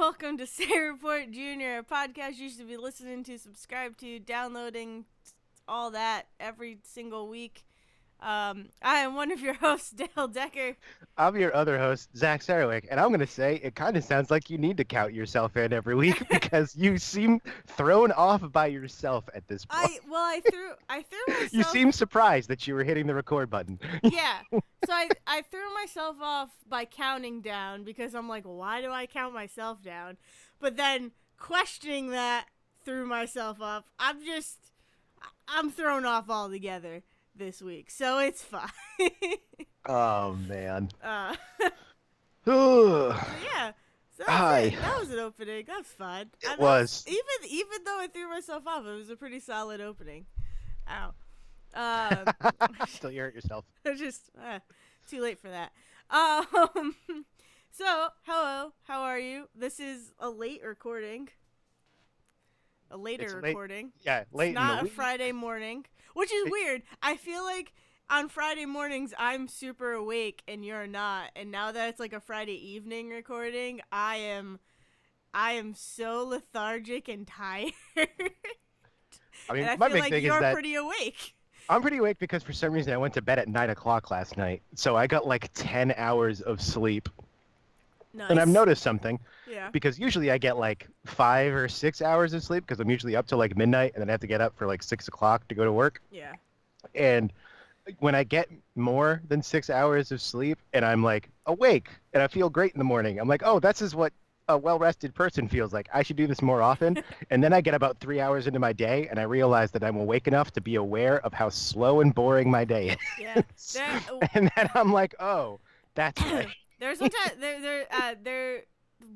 welcome to Say Report Jr., a podcast you should be listening to, subscribe to, downloading, all that every single week. I am one of your hosts, Dale Decker. I'm your other host, Zack, and I'm going to say it kind of sounds like you need to count yourself in every week because you seem thrown off by yourself at this point. I threw You myself. seem surprised that you were hitting the record button. Yeah. So I threw myself off by counting down because I'm like, why do I count myself down? But then questioning that threw myself off. I'm thrown off altogether this week, so it's fine. Oh, man. uh, Ugh. so yeah. So that's Hi. it. That was an opening. That was fun. It That was, was. even though I threw myself off, it was a pretty solid opening. Ow. Still, you hurt yourself. Just too late for that. Um, so hello, how are you? This is a late recording. A later It's late. recording. Yeah, It's late in the not a week. Friday morning, which is weird. I feel like on Friday mornings I'm super awake and you're not. And now that it's like a Friday evening recording, I am so lethargic and tired. I mean, And I my feel big like thing is you're that pretty awake. I'm pretty awake because for some reason I went to bed at 9 o'clock last night. So I got like 10 hours of sleep. Nice. And I've noticed something. Yeah. Because usually I get like 5 or 6 hours of sleep because I'm usually up till like midnight and then I have to get up for like 6 o'clock to go to work. Yeah. And when I get more than 6 hours of sleep and I'm like awake and I feel great in the morning, I'm like, oh, this is what a well-rested person feels like. I should do this more often. And then I get about 3 hours into my day and I realize that I'm awake enough to be aware of how slow and boring my day Yeah. is. And then I'm like, oh, that's right. There's one time there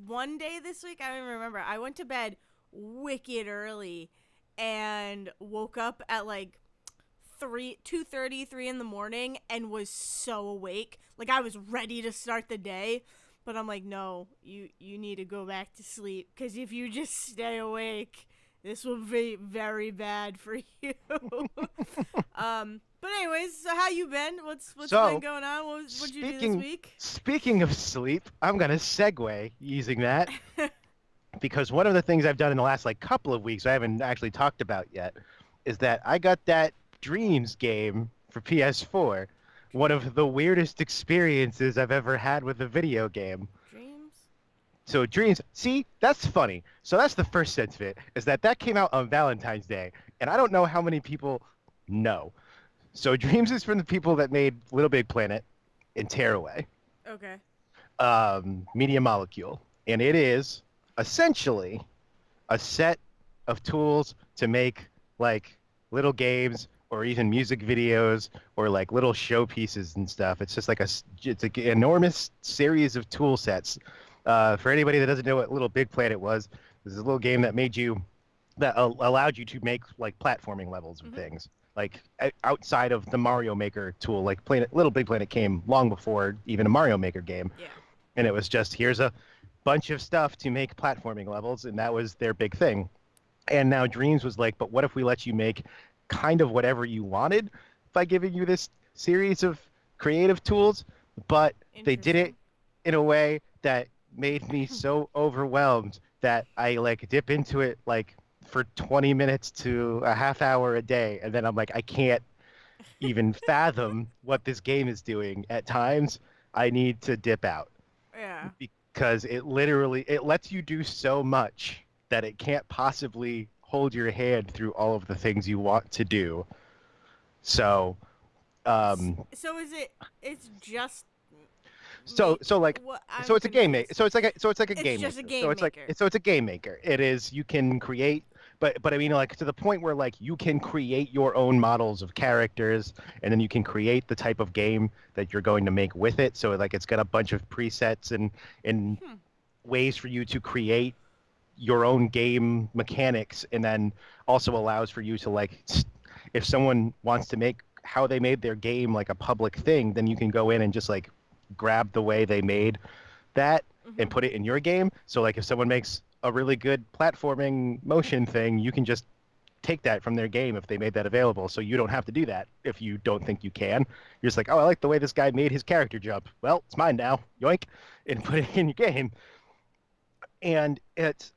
one day this week I don't even remember. I went to bed wicked early and woke up at like 2:30, 3 in the morning and was so awake. Like I was ready to start the day. But I'm like, no, you need to go back to sleep because if you just stay awake, this will be very bad for you. But anyways, so how you been? What's So, been going on? What'd you do this week? Speaking of sleep, I'm gonna segue using that because one of the things I've done in the last like couple of weeks I haven't actually talked about yet is that I got that Dreams game for PS4. One of the weirdest experiences I've ever had with a video game. Dreams? So Dreams, see, that's funny. So that's the first sense of it, is that came out on Valentine's Day, and I don't know how many people know. So Dreams is from the people that made Little Big Planet and Tearaway, Okay. Media Molecule, and it is essentially a set of tools to make like little games or even music videos or like little showpieces and stuff. It's just like it's an enormous series of tool sets. For anybody that doesn't know what Little Big Planet was, this is a little game that allowed you to make like platforming levels of things. Like outside of the Mario Maker tool, like Little Big Planet came long before even a Mario Maker game. Yeah. And it was just, here's a bunch of stuff to make platforming levels, and that was their big thing. And now Dreams was like, but what if we let you make kind of whatever you wanted by giving you this series of creative tools? But they did it in a way that made me so overwhelmed that I like dip into it like for 20 minutes to a half hour a day. And then I'm like, I can't even fathom what this game is doing at times. I need to dip out. Yeah. Because it lets you do so much that it can't possibly hold your hand through all of the things you want to do. So, So is it? It's just. so it's a game maker. So it's like a It's game just a maker. game So it's like maker. so it's a game maker. It is, you can create, but I mean like to the point where like you can create your own models of characters, and then you can create the type of game that you're going to make with it. So like it's got a bunch of presets and ways for you to create your own game mechanics, and then also allows for you to like if someone wants to make how they made their game like a public thing, then you can go in and just like grab the way they made that and put it in your game. So like if someone makes a really good platforming motion thing, you can just take that from their game if they made that available. So you don't have to do that if you don't think you can. You're just like, oh, I like the way this guy made his character jump. Well, it's mine now. Yoink. And put it in your game. and this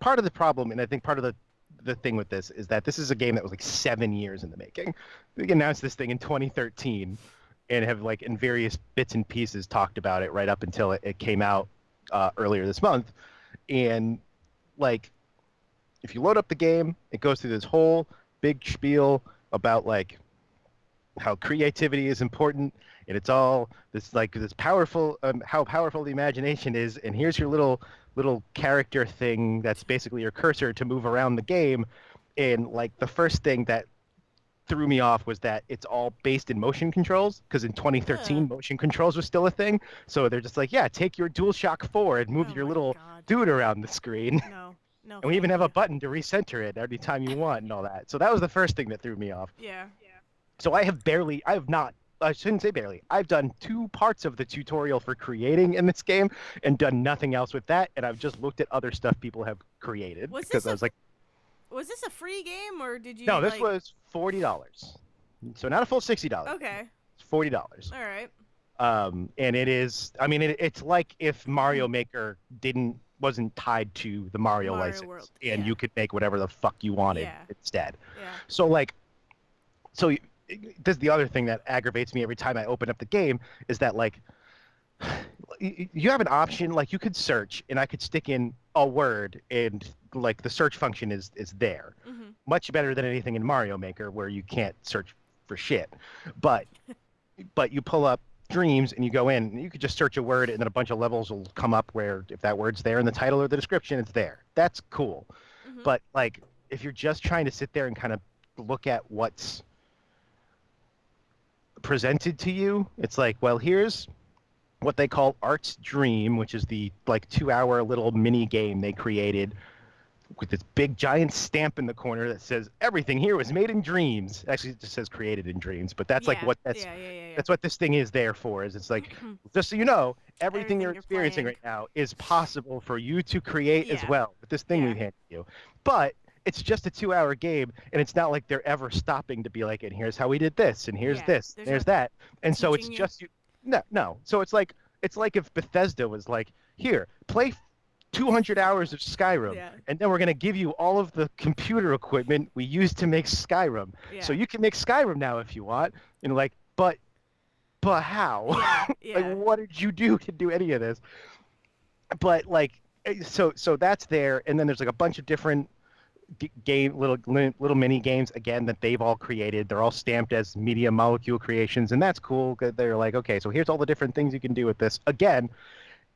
part of the problem, and I think part of the thing with this is that this is a game that was like 7 years in the making. They announced this thing in 2013, and have like in various bits and pieces talked about it right up until it came out earlier this month. And like, if you load up the game, it goes through this whole big spiel about like how creativity is important, and it's all this like this powerful how powerful the imagination is, and here's your little character thing that's basically your cursor to move around the game. And like the first thing that threw me off was that it's all based in motion controls, because in Ugh. 2013 motion controls was still a thing. So they're just like, yeah, take your DualShock 4 and move Oh your my little god. dude around the screen. No. No, And we even thank have a you. button to recenter it every time you want and all that. So that was the first thing that threw me off. Yeah. So I have not, I shouldn't say barely. I've done two parts of the tutorial for creating in this game and done nothing else with that. And I've just looked at other stuff people have created Was because this I a was like, was this a free game or did you no, this like? was $40. So not a full $60. Okay. It's $40. All right. And it is, I mean, it's like if Mario Maker wasn't tied to the Mario Mario license, World. and Yeah. you could make whatever the fuck you wanted Yeah. instead. Yeah. So like, so this is the other thing that aggravates me every time I open up the game, is that like you have an option, like you could search and I could stick in a word, and like the search function is there. Mhm. Much better than anything in Mario Maker where you can't search for shit. But you pull up dreams and you go in and you could just search a word, and then a bunch of levels will come up where if that word's there in the title or the description, it's there. That's cool. Mhm. But like if you're just trying to sit there and kind of look at what's presented to you, it's like, well, here's what they call Art's Dream, which is the like 2 hour little mini game they created with this big giant stamp in the corner that says everything here was made in dreams. Actually, it just says created in dreams, but that's like Yeah. what Yeah. that's what this thing is there for. Is it's like, just so you know, everything you're Everything you're experiencing playing. right now is possible for you to create as Yeah. well with this thing Yeah. we've handed you. But it's just a 2 hour game, and it's not like they're ever stopping to be like, and here's how we did this, and here's Yeah. this, There's there's no that, and so it's teaching you. just you. No, no. So it's like if Bethesda was like, here, play 200 hours of Skyrim, Yeah. and then we're going to give you all of the computer equipment we used to make Skyrim. Yeah. So you can make Skyrim now if you want. And like, but how? Yeah. Like, Yeah. what did you do to do any of this? But like, so that's there, and then there's like a bunch of different game little mini games again that they've all created. They're all stamped as Media Molecule creations, and that's cool. They're like, okay, so here's all the different things you can do with this. Again,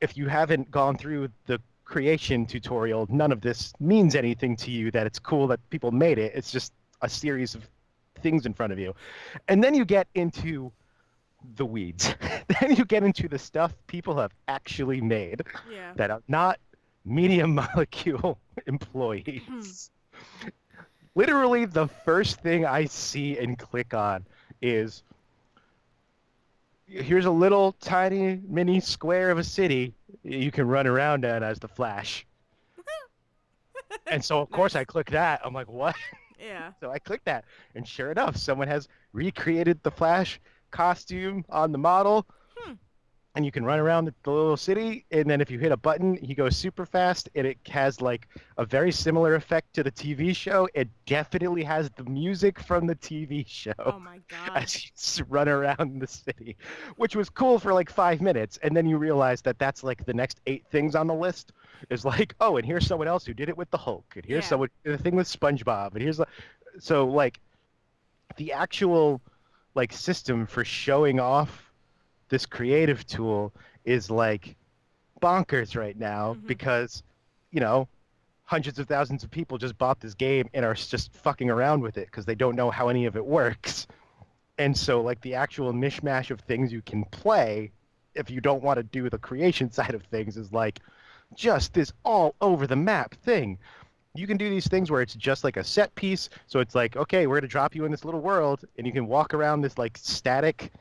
if you haven't gone through the creation tutorial, none of this means anything to you. That it's cool that people made it. It's just a series of things in front of you. And then you get into the weeds. Then you get into the stuff people have actually made Yeah. that are not Media Molecule employees. Literally, the first thing I see and click on is, here's a little tiny mini square of a city you can run around in as the Flash. And so, of course, I click that. I'm like, what? Yeah. So I click that, and sure enough, someone has recreated the Flash costume on the model, Hmm. and you can run around the little city, and then if you hit a button, he goes super fast, and it has like a very similar effect to the TV show. It definitely has the music from the TV show Oh my god. as you run around the city, which was cool for like 5 minutes, and then you realize that that's like the next 8 things on the list is like, oh, and here's someone else who did it with the Hulk, and here's Yeah. someone the thing with SpongeBob, and here's so like the actual like system for showing off this creative tool is like bonkers right now, Mhm. because hundreds of thousands of people just bought this game and are just fucking around with it because they don't know how any of it works. And so like the actual mishmash of things you can play, if you don't want to do the creation side of things, is like just this all over the map thing. You can do these things where it's just like a set piece. So it's like, okay, we're going to drop you in this little world, and you can walk around this like static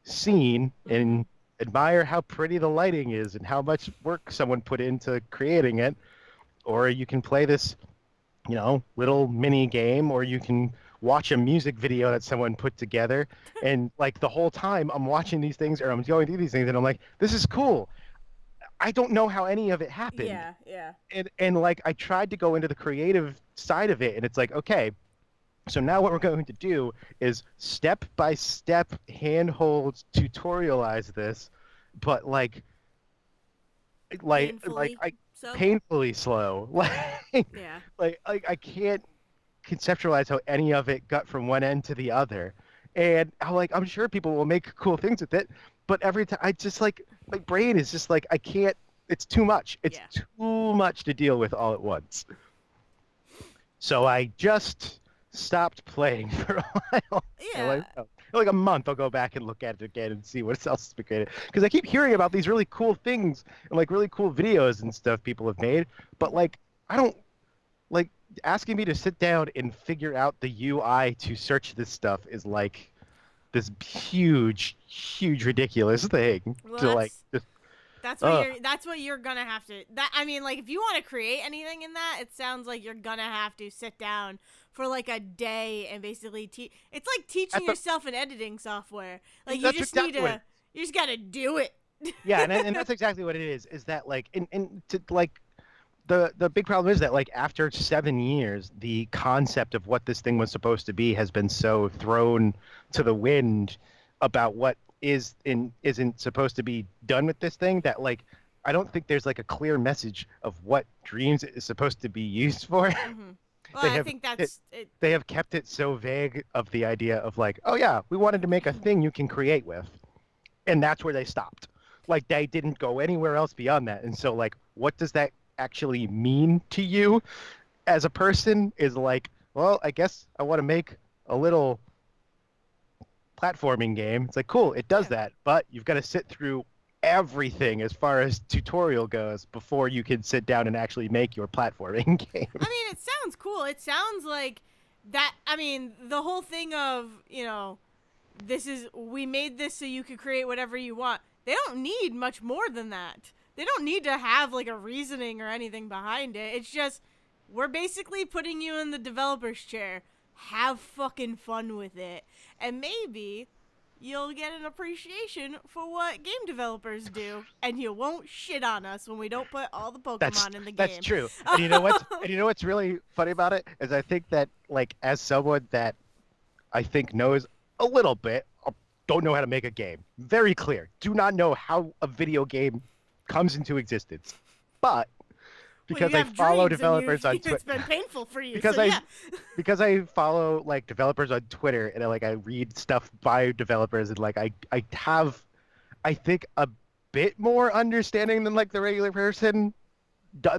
scene and admire how pretty the lighting is and how much work someone put into creating it. Or you can play this, little mini game, or you can watch a music video that someone put together. And like the whole time I'm watching these things, or I'm going through these things, and I'm like, this is cool. I don't know how any of it happened. Yeah, yeah. And like I tried to go into the creative side of it, and it's like, okay, so now what we're going to do is step by step handhold tutorialize this, but Painfully I so. painfully slow. Yeah. Like I can't conceptualize how any of it got from one end to the other. And I'm sure people will make cool things with it, but every time I just like my brain is just like I can't. It's too much. It's Yeah. too much to deal with all at once. So I just stopped playing for a while. For Yeah. like a month, I'll go back and look at it again and see what else has been created. Because I keep hearing about these really cool things and like really cool videos and stuff people have made, but like I don't like asking me to sit down and figure out the UI to search this stuff is like this huge, huge, ridiculous thing Well, to like just. that's what you're gonna have to. That I mean, like if you want to create anything in that, it sounds like you're gonna have to sit down for like a day and basically teach. It's like teaching yourself an editing software. Like you That's just exactly need to. You just gotta do it. Yeah, and that's exactly what it is. Is that like and to like the big problem is that like after 7 years, the concept of what this thing was supposed to be has been so thrown to the wind about what is and isn't supposed to be done with this thing that like I don't think there's like a clear message of what Dreams is supposed to be used for. Mm-hmm. Well, they I have think it, that's it. they have kept it so vague of the idea of like, oh yeah, we wanted to make a thing you can create with, and that's where they stopped. Like they didn't go anywhere else beyond that. And so like what does that actually mean to you as a person is like, well, I guess I want to make a little platforming game. It's like, cool, it does Yeah. that, but you've got to sit through everything as far as tutorial goes before you can sit down and actually make your platforming game. I mean, it sounds cool. It sounds like that. I mean, the whole thing of this is we made this so you could create whatever you want. They don't need much more than that. They don't need to have like a reasoning or anything behind it. It's just we're basically putting you in the developer's chair. Have fucking fun with it. And maybe you'll get an appreciation for what game developers do, and you won't shit on us when we don't put all the Pokemon in the game. That's true. And you know what's really funny about it is I think that like as someone that I think knows a little bit, don't know how to make a game. Very clear. Do not know how a video game comes into existence. But because I follow developers on Twitter, it's been painful for you. because So I yeah, because I follow like developers on Twitter and I read stuff by developers and like I have I think a bit more understanding than like the regular person,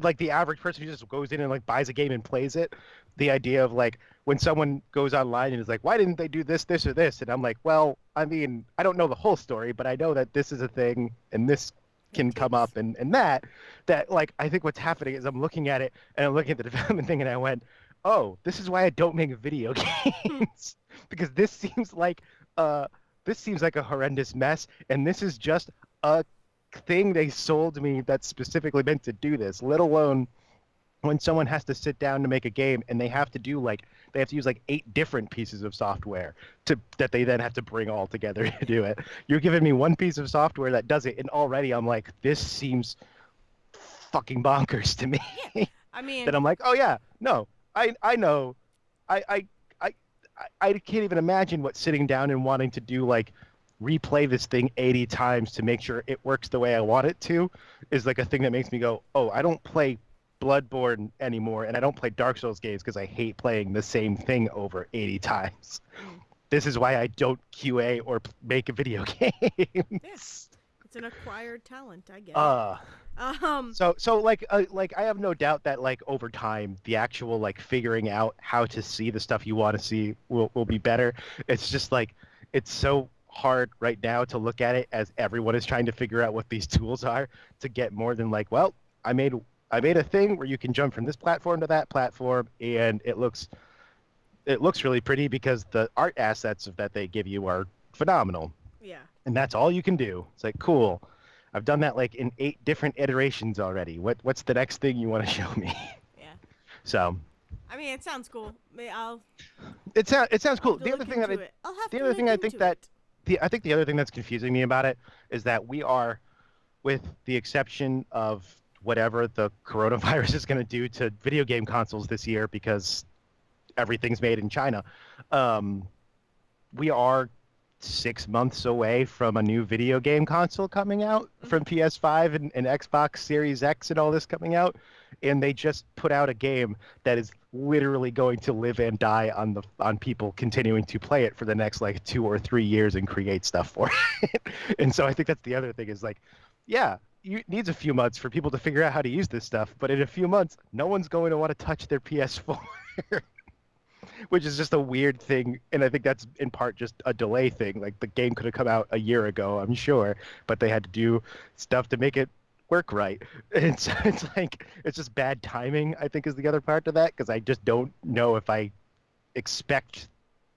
like the average person who just goes in and like buys a game and plays it. The idea of like when someone goes online and is like, why didn't they do this, this, or this? And I'm like, well, I mean, I don't know the whole story, but I know that this is a thing and this can come up and that like I think what's happening is I'm looking at it and I'm looking at the development thing and I went, oh, this is why I don't make video games because this seems like a horrendous mess and this is just a thing they sold me that's specifically meant to do this, let alone when someone has to sit down to make a game and they have to use like 8 different pieces of software that they then have to bring all together to do it. You're giving me one piece of software that does it and already I'm like, this seems fucking bonkers to me. yeah. I mean, That I'm like, oh yeah, no, I know, I I I I can't even imagine what sitting down and wanting to do like replay this thing 80 times to make sure it works the way I want it to is like a thing that makes me go, oh, I don't play Bloodborne anymore and I don't play Dark Souls games because I hate playing the same thing over 80 times. This is why I don't QA or make a video game. yes, it's an acquired talent, I guess. uh Um, so like I have no doubt that like over time the actual like figuring out how to see the stuff you want to see will be better. It's just like it's so hard right now to look at it as everyone is trying to figure out what these tools are to get more than like, well, I made a thing where you can jump from this platform to that platform and it looks really pretty because the art assets that they give you are phenomenal. yeah. And that's all you can do. It's like, cool. I've done that like in 8 different iterations already. What's the next thing you want to show me? Yeah. So, I mean, it sounds cool. it sounds cool. I'll have to The other look thing that into it. I'll have the to other look thing I think into that it. I think the other thing that's confusing me about it is that we are with the exception of whatever the coronavirus is going to do to video game consoles this year because everything's made in China. Um, we are 6 months away from a new video game console coming out from PS5 and Xbox Series X and all this coming out, and they just put out a game that is literally going to live and die on people continuing to play it for the next like 2 or 3 years and create stuff for it. And so I think that's the other thing is like, yeah, it needs a few months for people to figure out how to use this stuff, but in a few months, no one's going to want to touch their PS4. Which is just a weird thing, and I think that's in part just a delay thing. Like the game could have come out a year ago, I'm sure, but they had to do stuff to make it work right. And so it's like it's just bad timing, I think, is the other part to that because I just don't know if I expect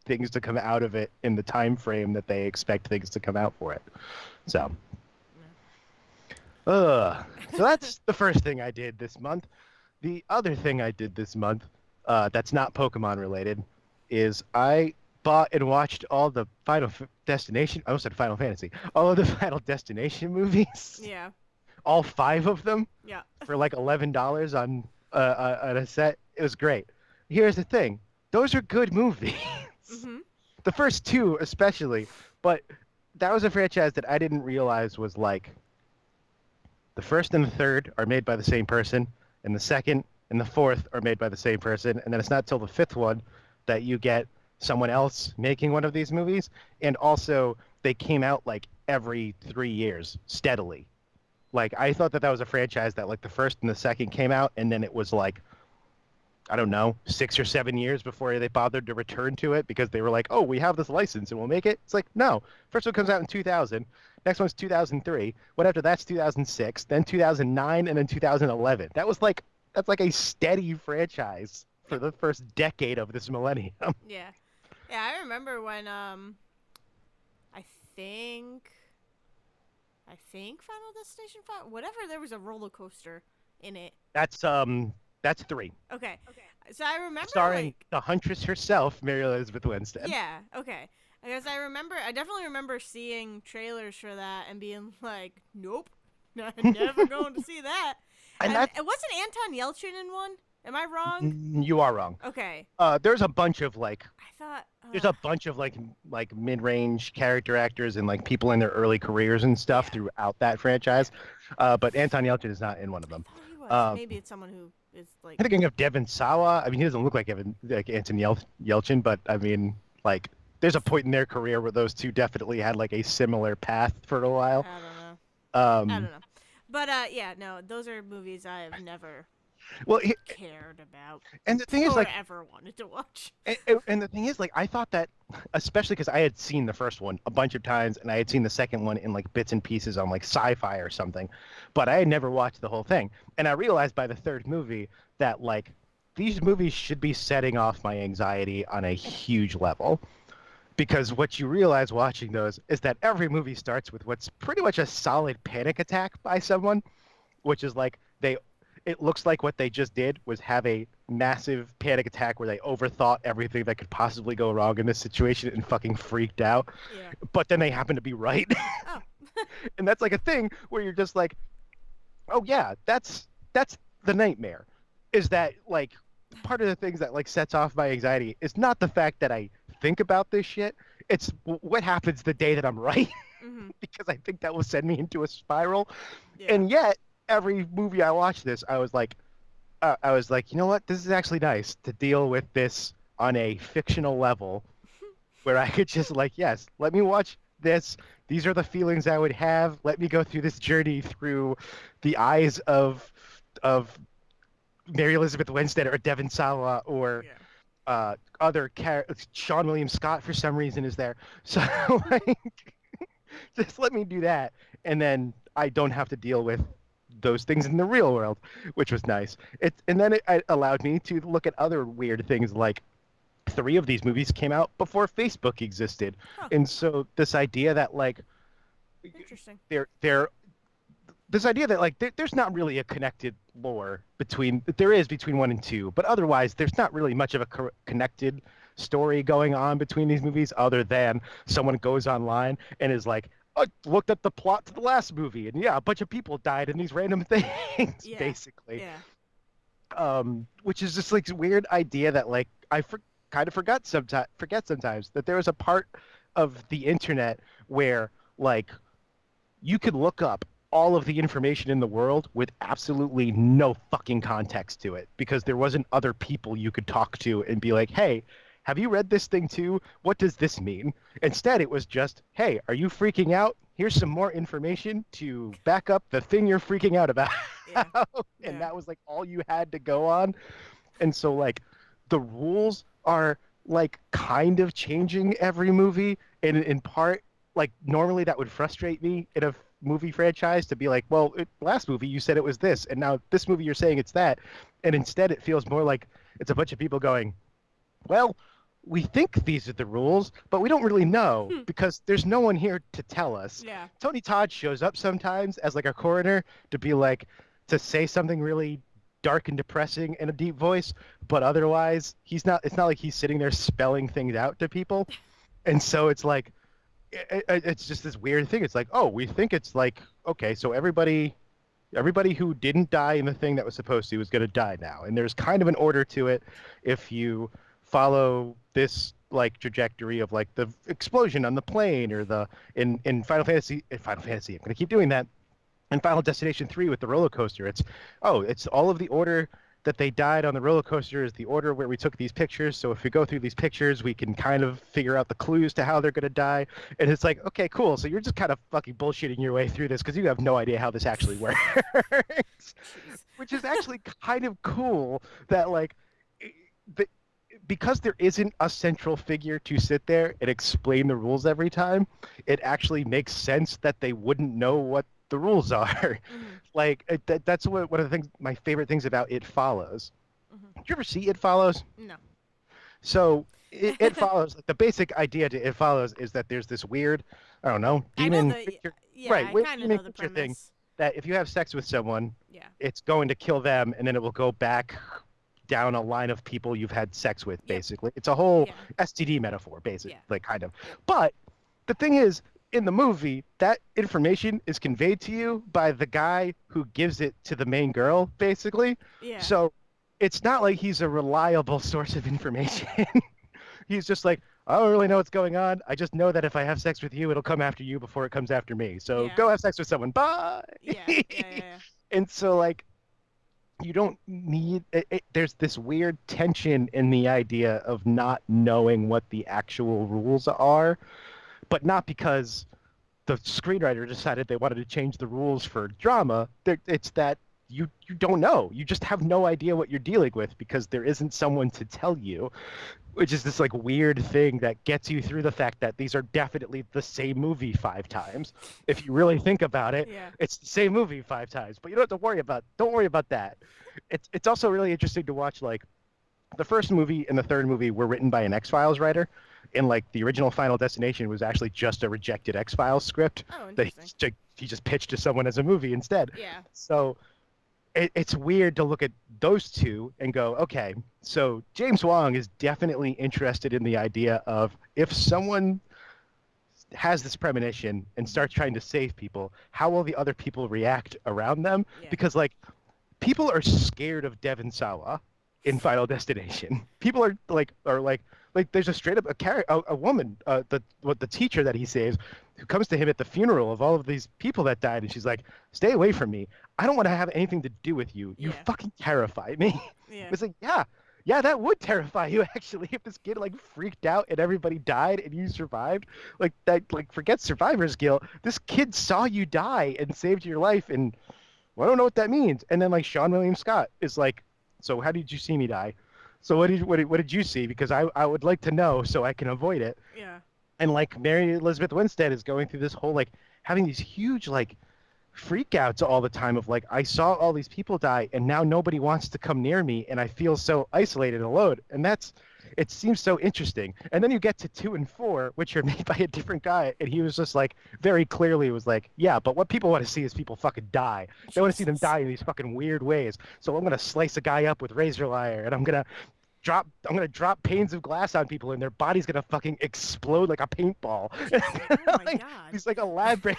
things to come out of it in the time frame that they expect things to come out for it. So, so that's the first thing I did this month. The other thing I did this month, that's not Pokemon related, is I bought and watched all the Destination. I almost said Final Fantasy. All of the Final Destination movies. Yeah. All 5 of them. Yeah. For like $11 on a set. It was great. Here's the thing: those are good movies. Mm-hmm. The first 2 especially, but that was a franchise that I didn't realize was like the first and the third are made by the same person, and the second and the fourth are made by the same person, and then it's not till the 5th one that you get someone else making one of these movies. And also, they came out like every 3 years steadily. Like I thought that that was a franchise that like the first and the second came out, and then it was like, I don't know, 6 or 7 years before they bothered to return to it because they were like, oh, we have this license and we'll make it. It's like, no. First one comes out in 2000. Next one's 2003. What after that's 2006, then 2009, and then 2011. That's like a steady franchise for the first decade of this millennium. Yeah. Yeah, I remember when I think Final Destination 5, whatever, there was a roller coaster in it. That's 3. Okay. So I remember Starring like the Huntress herself, Mary Elizabeth Winstead. yeah, okay. I guess I definitely remember seeing trailers for that and being like, nope, never going to see that. And it wasn't Anton Yelchin in one. Am I wrong? You are wrong. Okay. There's a bunch of like I thought there's a bunch of like mid-range character actors and like people in their early careers and stuff throughout that franchise. But Anton Yelchin is not in one of them. I thought he was. Maybe it's someone who is like. I'm thinking of Devon Sawa. I mean, he doesn't look like Anton Yelchin, but I mean, like, there's a point in their career where those two definitely had like a similar path for a while. I don't know. I Um, don't know. But yeah, no, those are movies I have never well, cared about and the thing is, or like, ever wanted to watch. and the thing is, like, I thought that, especially because I had seen the first one a bunch of times, and I had seen the second one in like bits and pieces on like Sci-Fi or something, but I had never watched the whole thing. And I realized by the third movie that like these movies should be setting off my anxiety on a huge level. Because what you realize watching those is that every movie starts with what's pretty much a solid panic attack by someone, which is like it looks like what they just did was have a massive panic attack where they overthought everything that could possibly go wrong in this situation and fucking freaked out. Yeah. But then they happen to be right. Oh. And that's like a thing where you're just like, oh yeah, that's the nightmare. Is that like part of the things that like sets off my anxiety is not the fact that I think about this shit. It's what happens the day that I'm right. Mm-hmm. Because I think that will send me into a spiral. Yeah. And yet every movie I watched this, I was like, you know what? This is actually nice to deal with this on a fictional level where I could just like, yes, let me watch this. These are the feelings I would have. Let me go through this journey through the eyes of Mary Elizabeth Winstead or Devon Sawa or other Sean William Scott for some reason is there. So like, just let me do that, and then I don't have to deal with those things in the real world, which was nice. And then it allowed me to look at other weird things, like 3 of these movies came out before Facebook existed. Huh. And so this idea that like Interesting. this idea that like there's not really a connected lore between 1 and 2, but otherwise there's not really much of a connected story going on between these movies other than someone goes online and is like, I looked at the plot to the last movie, and yeah, a bunch of people died in these random things, Yeah. basically. Yeah. Which is just like a weird idea that like kind of forget sometimes that there was a part of the internet where like you could look up all of the information in the world with absolutely no fucking context to it because there wasn't other people you could talk to and be like, hey, have you read this thing too? What does this mean? Instead, it was just, hey, are you freaking out? Here's some more information to back up the thing you're freaking out about. Yeah. And Yeah. that was like all you had to go on. And so like the rules are like kind of changing every movie, and in part like normally that would frustrate me in a movie franchise to be like, well, last movie you said it was this and now this movie you're saying it's that, and instead it feels more like it's a bunch of people going, well, we think these are the rules, but we don't really know Hmm. because there's no one here to tell us. Yeah. Tony Todd shows up sometimes as like a coroner to be like to say something really dark and depressing in a deep voice, but otherwise he's not. It's not like he's sitting there spelling things out to people, and so it's like it's just this weird thing. It's like, oh, we think it's like okay, so everybody who didn't die in the thing that was supposed to was going to die now, and there's kind of an order to it if you follow this like trajectory of like the explosion on the plane or the in Final Fantasy I'm going to keep doing that, in Final Destination 3 with the roller coaster. It's all of the order that they died on the roller coaster is the order where we took these pictures. So if we go through these pictures, we can kind of figure out the clues to how they're going to die. And it's like, okay, cool. So you're just kind of fucking bullshitting your way through this because you have no idea how this actually works. Jeez. Which is actually kind of cool that like the, because there isn't a central figure to sit there and explain the rules every time, it actually makes sense that they wouldn't know what the rules are. Mhm. Like that's one of the things, my favorite things about It Follows. Mhm. Did you ever see It Follows? No. So it follows. Like the basic idea to It Follows is that there's this weird, I don't know, I know demon the. creature, Yeah, right? I Weird kind of demon know the creature thing premise. that if you have sex with someone, Yeah. it's going to kill them, and then it will go back down a line of people you've had sex with. Yep. Basically, it's a whole Yeah. STD metaphor, basically, Yeah. like kind of. Yep. But the thing is, in the movie, that information is conveyed to you by the guy who gives it to the main girl, basically. Yeah. So it's not like he's a reliable source of information. He's just like, I don't really know what's going on. I just know that if I have sex with you, it'll come after you before it comes after me. So Yeah. go have sex with someone. Bye. Yeah. Yeah. Yeah. And so, like, you don't need there's this weird tension in the idea of not knowing what the actual rules are, but not because the screenwriter decided they wanted to change the rules for drama. It's that you don't know. You just have no idea what you're dealing with because there isn't someone to tell you, which is this like weird thing that gets you through the fact that these are definitely the same movie 5 times. If you really think about it, Yeah. it's the same movie 5 times, but you don't have to worry about don't worry about that. It's also really interesting to watch like the first movie and the third movie were written by an X-Files writer, and like the original Final Destination was actually just a rejected X-Files script Oh, that interesting. he just pitched to someone as a movie instead. Yeah. So it's weird to look at those two and go, okay, so James Wong is definitely interested in the idea of if someone has this premonition and starts trying to save people, how will the other people react around them? Yeah. Because like people are scared of Devon Sawa in Final Destination. People are like there's a straight up a woman, the teacher that he saves, who comes to him at the funeral of all of these people that died, and she's like, "Stay away from me. I don't want to have anything to do with you. You Yeah. fucking terrify me." Yeah. It's like, yeah, that would terrify you actually if this kid like freaked out and everybody died and you survived. Like that, like forget survivor's guilt. This kid saw you die and saved your life, and well, I don't know what that means. And then like Sean William Scott is like, so how did you see me die? So what did you see? Because I would like to know so I can avoid it. Yeah. And like Mary Elizabeth Winstead is going through this whole like having these huge like freakouts all the time of like I saw all these people die and now nobody wants to come near me and I feel so isolated and alone. And it seems so interesting. And then you get to 2 and 4, which are made by a different guy, and he was just like very clearly was like, yeah, but what people want to see is people fucking die. They want to see them Jesus. die in these fucking weird ways. So I'm gonna slice a guy up with razor wire, and I'm gonna I'm gonna drop panes of glass on people and their body's gonna fucking explode like a paintball. Jesus. Oh my Like God. these like elaborate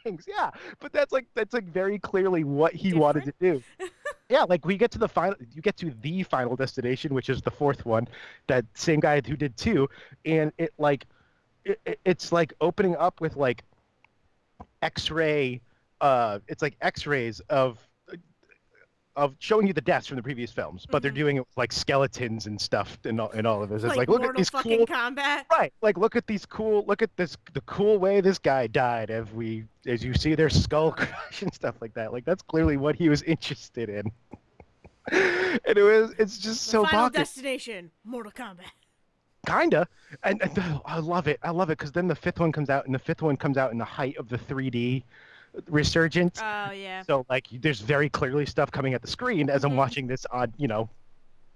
things. Yeah, but that's like very clearly what he wanted Different. to do. Yeah, like we get to the final, you get to the final destination, which is the fourth one, that same guy who did two, and it's like opening up with like X-ray, it's like X-rays of showing you the deaths from the previous films, but they're Hmm. doing it with like skeletons and stuff and all of this. It's Like like look at Mortal these fucking cool, Combat. right? Like look at this the cool way this guy died as you see their skull crush and stuff like that. Like that's clearly what he was interested in. And it's just The so Final bonkers. Destination, Mortal Kombat. Kinda, and I love it. I love it because then the fifth one comes out, and the fifth one comes out in the height of the 3D resurgence. Oh yeah. So like, there's very clearly stuff coming at the screen as I'm Mhm. watching this on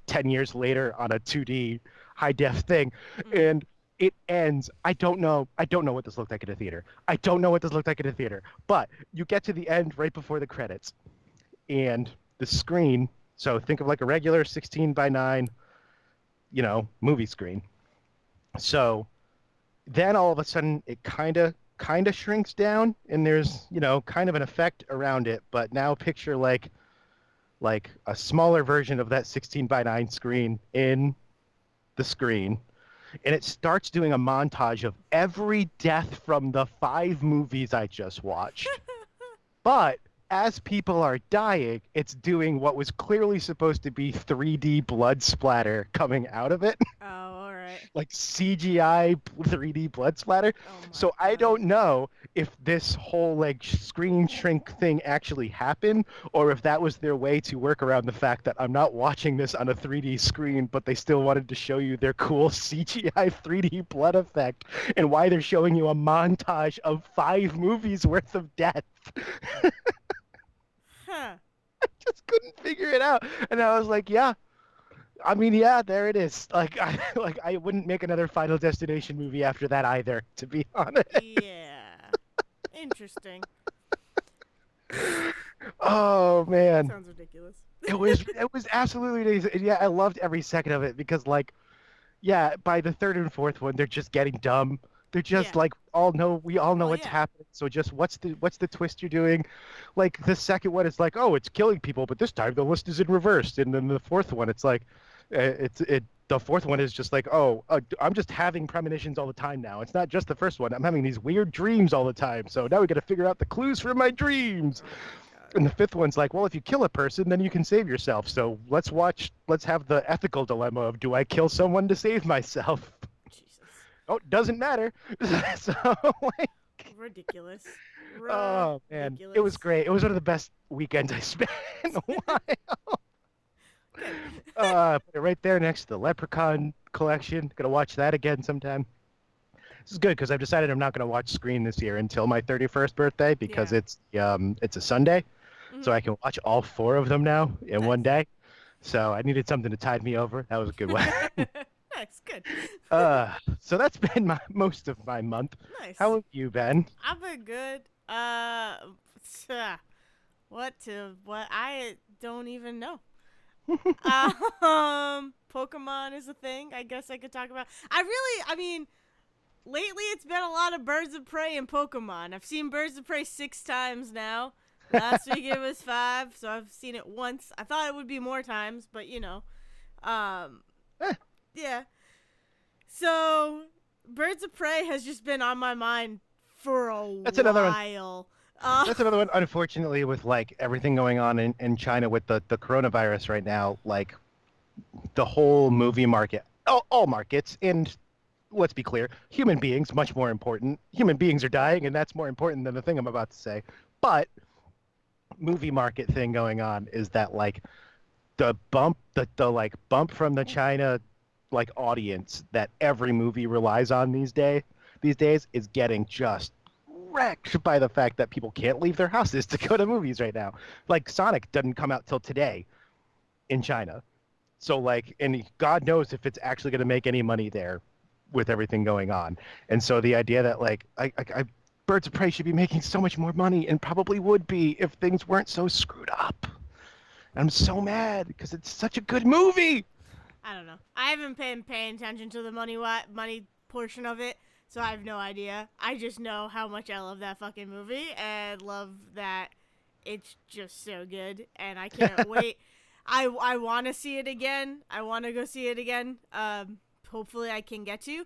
10 years later on a 2D high def thing, Mhm. and it ends. I don't know what this looked like in a theater. I don't know what this looked like in a theater. But you get to the end right before the credits, and the screen. So think of like a regular 16 by 9, movie screen. So then all of a sudden it kind of shrinks down, and there's kind of an effect around it. But now picture like a smaller version of that 16 by 9 screen in the screen, and it starts doing a montage of every death from the 5 movies I just watched. But as people are dying, it's doing what was clearly supposed to be 3D blood splatter coming out of it. Oh, all right. Like CGI 3D blood splatter. Oh my So I God. don't know if this whole like screen shrink thing actually happened, or if that was their way to work around the fact that I'm not watching this on a 3D screen, but they still wanted to show you their cool CGI 3D blood effect, and why they're showing you a montage of 5 movies worth of death. Huh. Just couldn't figure it out, and I was like, yeah. I mean, yeah, there it is. Like, I wouldn't make another Final Destination movie after that either, to be honest. Yeah. Interesting. Oh man, Sounds ridiculous. it was absolutely amazing. And yeah, I loved every second of it because like, yeah, by the third and fourth one, they're just getting dumb. They're just Yeah. like we all know Well, what's yeah. happening. So just what's the twist you're doing? Like the second one is like, oh, it's killing people, but this time the list is in reverse. And then the fourth one, it's like, the fourth one is just like, oh, I'm just having premonitions all the time now. It's not just the first one. I'm having these weird dreams all the time. So now we got to figure out the clues for my dreams. Oh my God. And the fifth one's like, well, if you kill a person, then you can save yourself. So let's have the ethical dilemma of, do I kill someone to save myself? Jesus. Oh, it doesn't matter. So, like, Ridiculous. oh man, Ridiculous. it was great. It was one of the best weekends I spent in a while. Good. Put it right there next to the Leprechaun collection. Gonna watch that again sometime. This is good because I've decided I'm not gonna watch Screen this year until my 31st birthday because Yeah. it's a Sunday, so Mhm. I can watch all 4 of them now in one Nice. day. So I needed something to tide me over. That was a good one. Nice. Good. So that's been most of my month. Nice. How have you been? I've been good. What? I don't even know. Pokemon is a thing. I guess I could talk about. I mean, lately it's been a lot of Birds of Prey and Pokemon. I've seen Birds of Prey 6 times now. Last week it was 5, so I've seen it once. I thought it would be more times, but Eh. yeah. So Birds of Prey has just been on my mind for a That's another one. while. That's another one. Unfortunately, with like everything going on in China with the coronavirus right now, like the whole movie market, all markets, and let's be clear, human beings much more important. Human beings are dying, and that's more important than the thing I'm about to say. But movie market thing going on is that like the like bump from the China like audience that every movie relies on these days is getting just wrecked by the fact that people can't leave their houses to go to movies right now. Like Sonic doesn't come out till today in China. So like, and God knows if it's actually going to make any money there with everything going on. And so the idea that like Birds of Prey should be making so much more money, and probably would be if things weren't so screwed up. I'm so mad because it's such a good movie. I don't know. I haven't been paying attention to the money portion of it, so I have no idea. I just know how much I love that fucking movie and love that it's just so good, and I can't wait. I want to see it again. I want to go see it again. Hopefully I can get to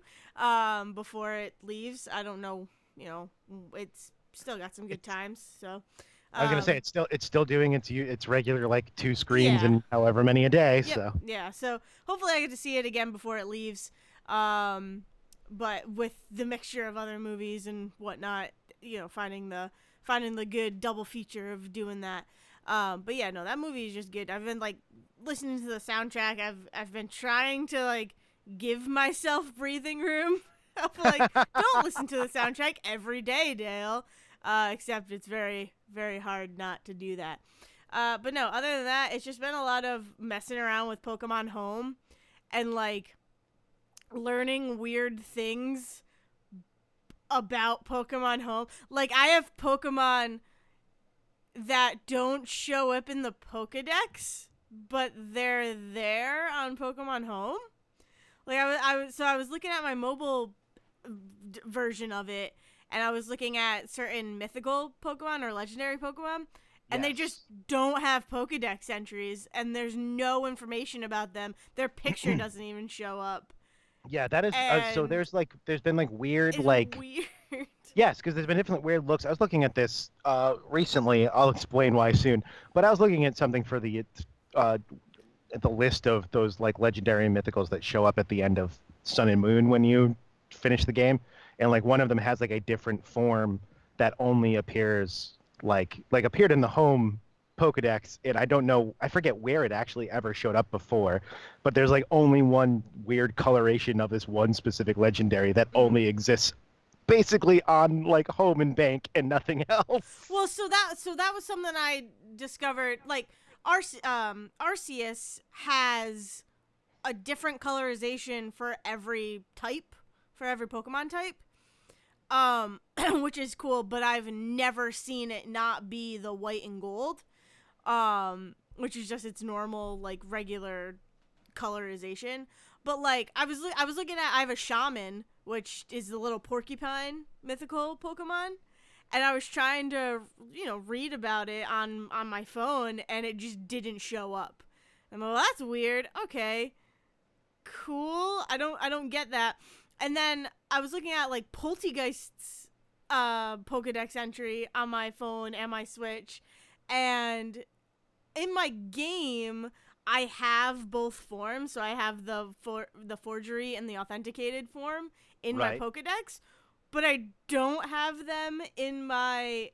before it leaves. I don't know. You know, it's still got some good times. So I was gonna say um, it's still doing its regular like 2 screens yeah. and however many a day. Yep. So Yeah. So hopefully I get to see it again before it leaves. Um, but with the mixture of other movies and whatnot, you know, finding the good double feature of doing that. But yeah, no, that movie is just good. I've been like listening to the soundtrack. I've been trying to like give myself breathing room. I'm like, don't listen to the soundtrack every day, Dale. Except it's very, very hard not to do that. But no, other than that, it's just been a lot of messing around with Pokemon Home and like learning weird things about Pokemon Home. Like I have Pokemon that don't show up in the Pokedex, but they're there on Pokemon Home. Like I was looking at my mobile version of it, and I was looking at certain mythical Pokemon or legendary Pokemon, and they just yes. don't have Pokedex entries, and there's no information about them. Their picture doesn't even show up, Yeah, that is so and there's been like weird it's like weird. yes, because there's been different weird looks. I was looking at this recently. I'll explain why soon. But I was looking at something for uh at the list of those like legendary and mythicals that show up at the end of Sun and Moon when you finish the game, and like one of them has like a different form that only appears like appeared in the home Pokedex, and I don't know, I forget where it actually ever showed up before, but there's like only one weird coloration of this one specific legendary that Mhm. only exists basically on like home and bank and nothing else. Well, so that was something I discovered. Like, Arceus has a different colorization for every type, for every Pokemon type. Which is cool, but I've never seen it not be the white and gold. Which is just its normal like regular colorization. But like I was looking at I have a shaman, which is the little porcupine mythical Pokemon, and I was trying to read about it on my phone, and it just didn't show up. I'm like, well, that's weird. Okay, cool. I don't get that. And then I was looking at like Poltegeist's Pokedex entry on my phone and my Switch, and in my game I have both forms. So I have the forgery and the authenticated form in my Right. Pokedex, but I don't have them in my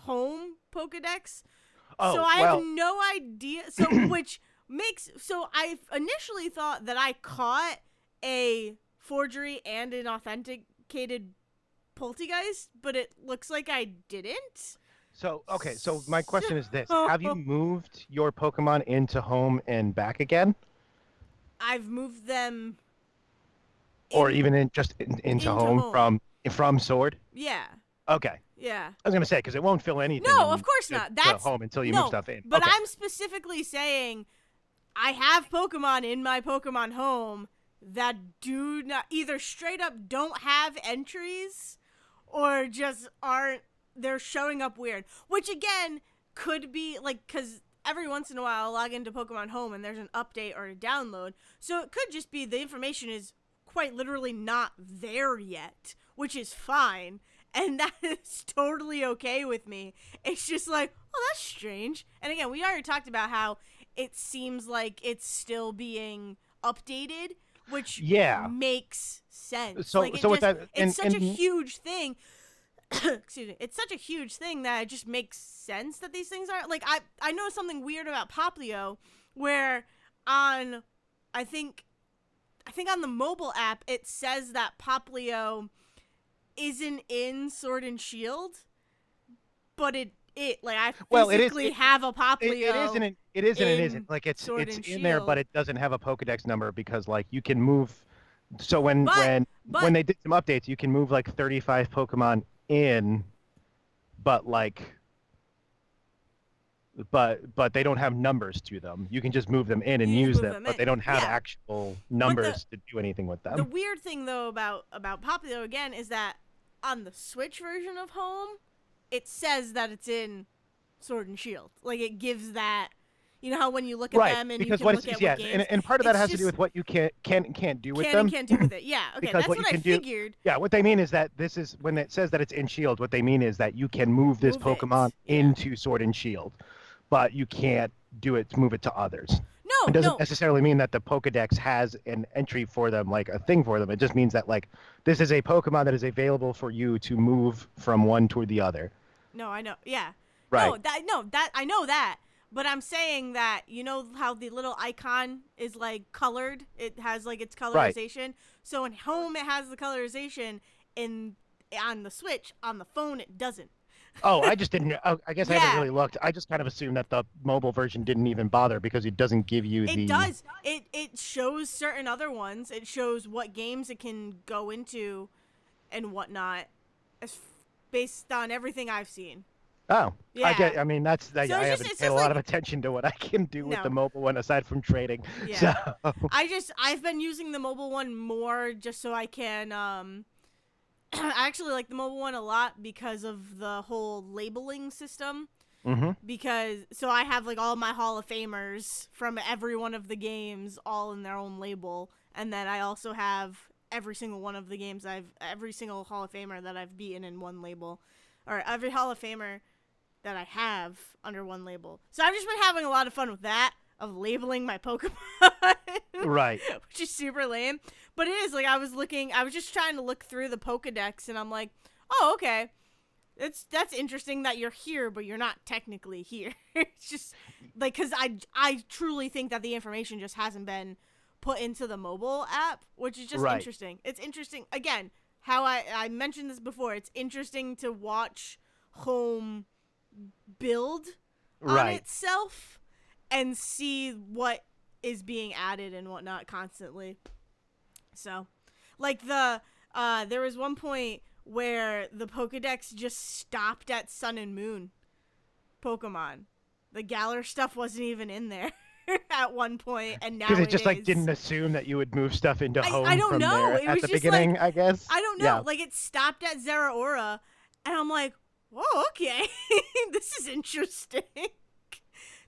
home Pokedex. So Oh, I have well, no idea. So which makes so I initially thought that I caught a forgery and an authenticated Poltegeist, but it looks like I didn't. so okay, so my question is this. So Have you moved your Pokemon into home and back again? I've moved them Or in even into into home home. from Sword? Yeah. Okay. Yeah. I was gonna say because it won't fill anything No, of in course not. to That's home until you move no. stuff in. But Okay. I'm specifically saying I have Pokemon in my Pokemon home that do not either straight up don't have entries or just aren't they're showing up weird. Which again could be like cuz every once in a while I'll log into Pokemon Home and there's an update or a download. So it could just be the information is quite literally not there yet, which is fine. And that is totally okay with me. It's just like, oh, that's strange. And again, we already talked about how it seems like it's still being updated, which Yeah. makes sense. So Like so with that it's such a and huge thing. Excuse me. It's such a huge thing that it just makes sense that these things are like I know something weird about Poplio where on I think on the mobile app it says that Poplio isn't in Sword and Shield, but it like I well, physically have a it Poplio isn't it isn't it isn't in like it's Sword it's and in there, but Shield. it doesn't have a Pokedex number because like you can move. So when But when when but they did some updates, you can move like 35 Pokemon in, but like but they don't have numbers to them. You can just move them in and You just use move them, them but in. they don't have Yeah. actual But numbers to do anything with the them. weird thing though about Popular again is that on the Switch version of Home, it says that it's in Sword and Shield. Like it gives that, you know how when you look at Right, them and you because can what look it's at what yeah, games, and part of that it's has to do just with what you can't do with can and them. can't do with it. Yeah, okay, Because that's what you what I can do, figured. yeah, what they mean is that this is when it says that it's in Shield. What they mean is that you can move this Move Pokemon it. Yeah. into Sword and Shield, but you can't move it to others. It No, doesn't no. necessarily mean that the Pokedex has an entry for them, like a thing for them. It just means that like this is a Pokemon that is available for you to move from one to the other. No, I know. Yeah. Right. No, that I know that. But I'm saying that you know how the little icon is like colored? It has like its Right. colorization. So in Home it has the colorization in on the Switch, on the phone it doesn't. Oh, I just didn't. Oh, I guess I haven't Yeah, really looked. I just kind of assumed that the mobile version didn't even bother because it doesn't give you it the. does. It shows certain other ones. It shows what games it can go into and whatnot as based on everything I've seen. Oh, I Yeah. get. I mean, that's that. So I it's haven't paid a just lot like of attention to what I can do with the no. mobile one aside from trading. So, Yeah. I've been using the mobile one more just so I can I actually like the mobile one a lot because of the whole labeling system. hmm Because so I have like all my Hall of Famers from every one of the games all in their own label, and then I also have every single one of the games every single Hall of Famer that I've beaten in one label, or every Hall of Famer that I have under one label. So I've just been having a lot of fun with that of labeling my Pokemon, right. which is super lame. But it is like I was just trying to look through the Pokedex, and I'm like, oh okay, that's interesting that you're here, but you're not technically here. It's just like because I truly think that the information just hasn't been put into the mobile app, which is just Right. interesting. It's interesting again how I mentioned this before. It's interesting to watch Home build on Right. itself and see what is being added and whatnot constantly. So, like there was one point where the Pokedex just stopped at Sun and Moon Pokemon. The Galar stuff wasn't even in there at one point, and now Because it it just like is. didn't assume that you would move stuff into I home don't from know. there It at was the just beginning. like I guess. I don't know. Yeah. Like it stopped at Zeraora, and I'm like, oh okay, this is interesting.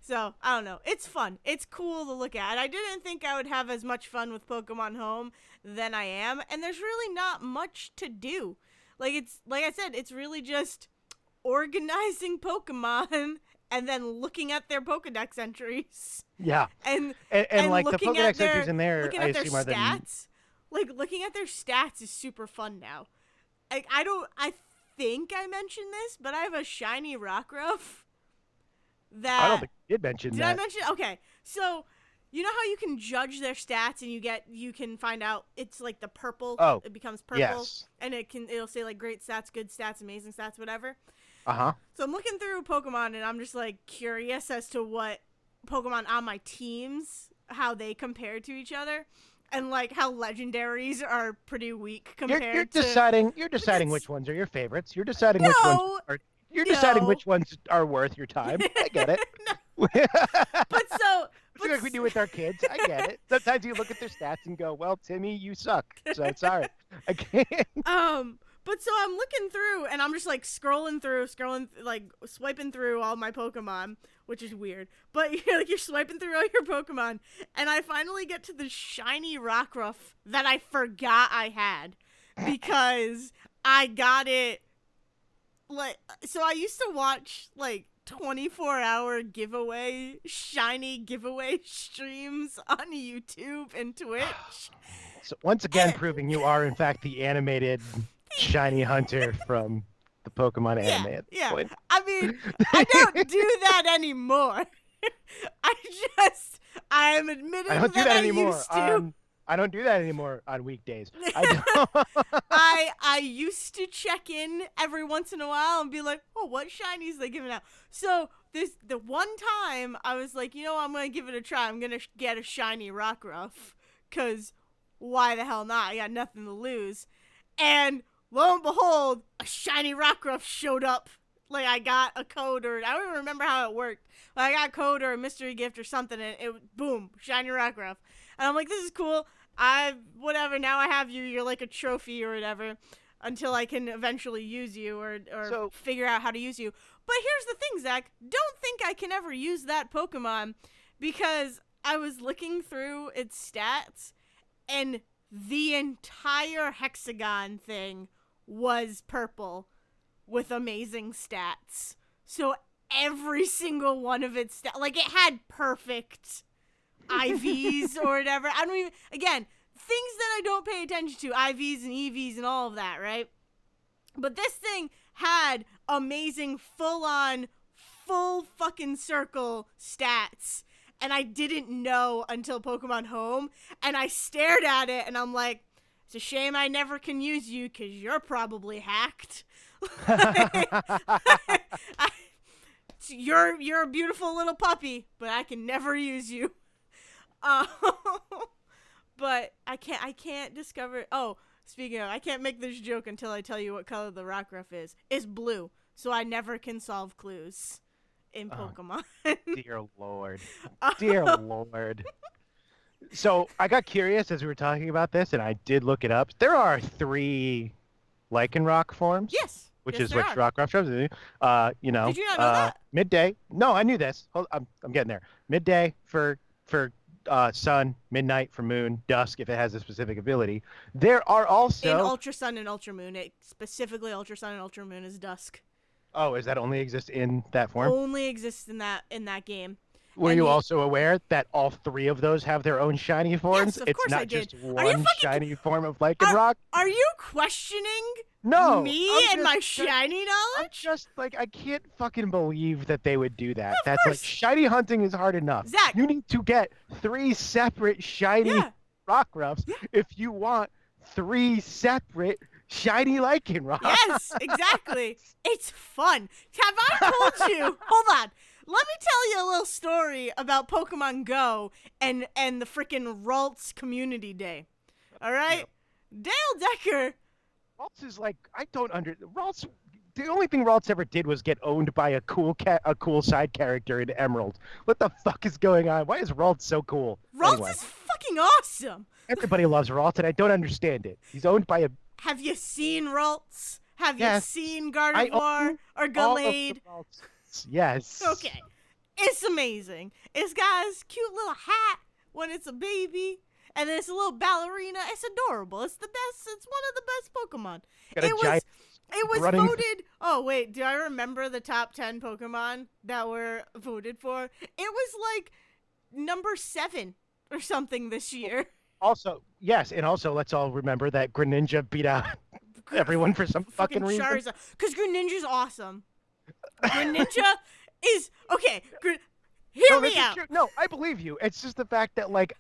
So, I don't know. It's fun. It's cool to look at. I didn't think I would have as much fun with Pokemon Home than I am, and there's really not much to do. Like it's like I said, it's really just organizing Pokemon and then looking at their Pokedex entries Yeah. and And like the looking at Pokedex entries their in there, looking I at their assume are the. stats. Like looking at their stats is super fun now. Like I think I mentioned this, but I have a shiny Rockruff that I don't think you did mention did that. I mention? Okay, so you know how you can judge their stats and you can find out it's like the purple. Oh, It becomes purple, yes. and it'll say like great stats, good stats, amazing stats, whatever. Uh-huh. So I'm looking through Pokemon and I'm just like curious as to what Pokemon on my teams how they compare to each other, and like how legendaries are pretty weak compared You're to. deciding which ones are your favorites. You're deciding which ones No, are you're deciding no. which ones are worth your time. I get it. But so, It's like we do with our kids. I get it. Sometimes you look at their stats and go, "Well, Timmy, you suck." So sorry. I can't. But so I'm looking through and I'm just like scrolling, like swiping through all my Pokemon, which is weird. But you're swiping through all your Pokemon, and I finally get to the shiny Rockruff that I forgot I had because I got it. Like, so I used to watch like 24-hour shiny giveaway streams on YouTube and Twitch. So once again, proving you are in fact the animated shiny hunter from the Pokemon anime at this point. I mean, I don't do that anymore. I'm admitting I don't do that that I anymore. used to. I don't do that anymore on weekdays. I don't. I used to check in every once in a while and be like, oh, what shinies they giving out? So the one time I was like, you know, I'm gonna give it a try. I'm gonna get a shiny Rockruff, cause why the hell not? I got nothing to lose. And lo and behold, a shiny Rockruff showed up like I got a code or I don't even remember how it worked. But I got a code or a mystery gift or something, and it boom, shiny Rockruff. And I'm like, this is cool. Whatever. Now I have you. You're like a trophy or whatever. Until I can eventually use you or figure out how to use you. But here's the thing, Zach. Don't think I can ever use that Pokemon because I was looking through its stats and the entire hexagon thing was purple with amazing stats. So every single one of its stats, like it had perfect IVs or whatever. I don't even, again, things that I don't pay attention to, IVs and EVs and all of that, right? But this thing had amazing full-on, full fucking circle stats. And I didn't know until Pokemon Home. And I stared at it and I'm like, it's a shame I never can use you because you're probably hacked. You're a beautiful little puppy, but I can never use you. But I can't discover. Oh, speaking of, I can't make this joke until I tell you what color the Rockruff is. It's blue, so I never can solve clues in Pokemon. Dear Lord. Dear Lord. So I got curious as we were talking about this, and I did look it up. There are 3 Lycanroc forms. Yes. Which yes, is what Rockruff shows. Did you not know that? Midday. No, I knew this. I'm getting there. Midday for sun, midnight for moon, dusk if it has a specific ability. There are also in Ultra Sun and Ultra Moon. It specifically Ultra Sun and Ultra Moon is dusk. Oh, is that only exist in that form? Only exists in that game. Were you also aware that all 3 of those have their own shiny forms? Yes, of it's course not I did. just one shiny form of Lycanroc? Are you questioning me and my shiny knowledge? I'm just like, I can't fucking believe that they would do that. That's like, shiny hunting is hard enough. Zach. You need to get 3 separate shiny Rockruffs if you want 3 separate shiny Lycanroc. Yes, exactly. It's fun. Have I told you? Hold on. Let me tell you a little story about Pokemon Go and the freaking Ralts Community Day. All right? Yep. Dale Decker. Ralts is like, I don't Ralts. The only thing Ralts ever did was get owned by a cool side character in Emerald. What the fuck is going on? Why is Ralts so cool? Ralts is fucking awesome. Everybody loves Ralts, and I don't understand it. He's owned by a... Have you seen Ralts? Have you seen Gardevoir or Gallade? Yes. Okay. It's amazing. It's got this cute little hat when it's a baby. And then it's a little ballerina. It's adorable. It's the best. It's one of the best Pokemon. It was voted. Oh, wait. Do I remember the top 10 Pokemon that were voted for? It was like number 7 or something this year. Also, yes. And also, let's all remember that Greninja beat out everyone for some fucking reason. Because Greninja's awesome. Greninja is... Okay. Hear me out. No, I believe you. It's just the fact that, like...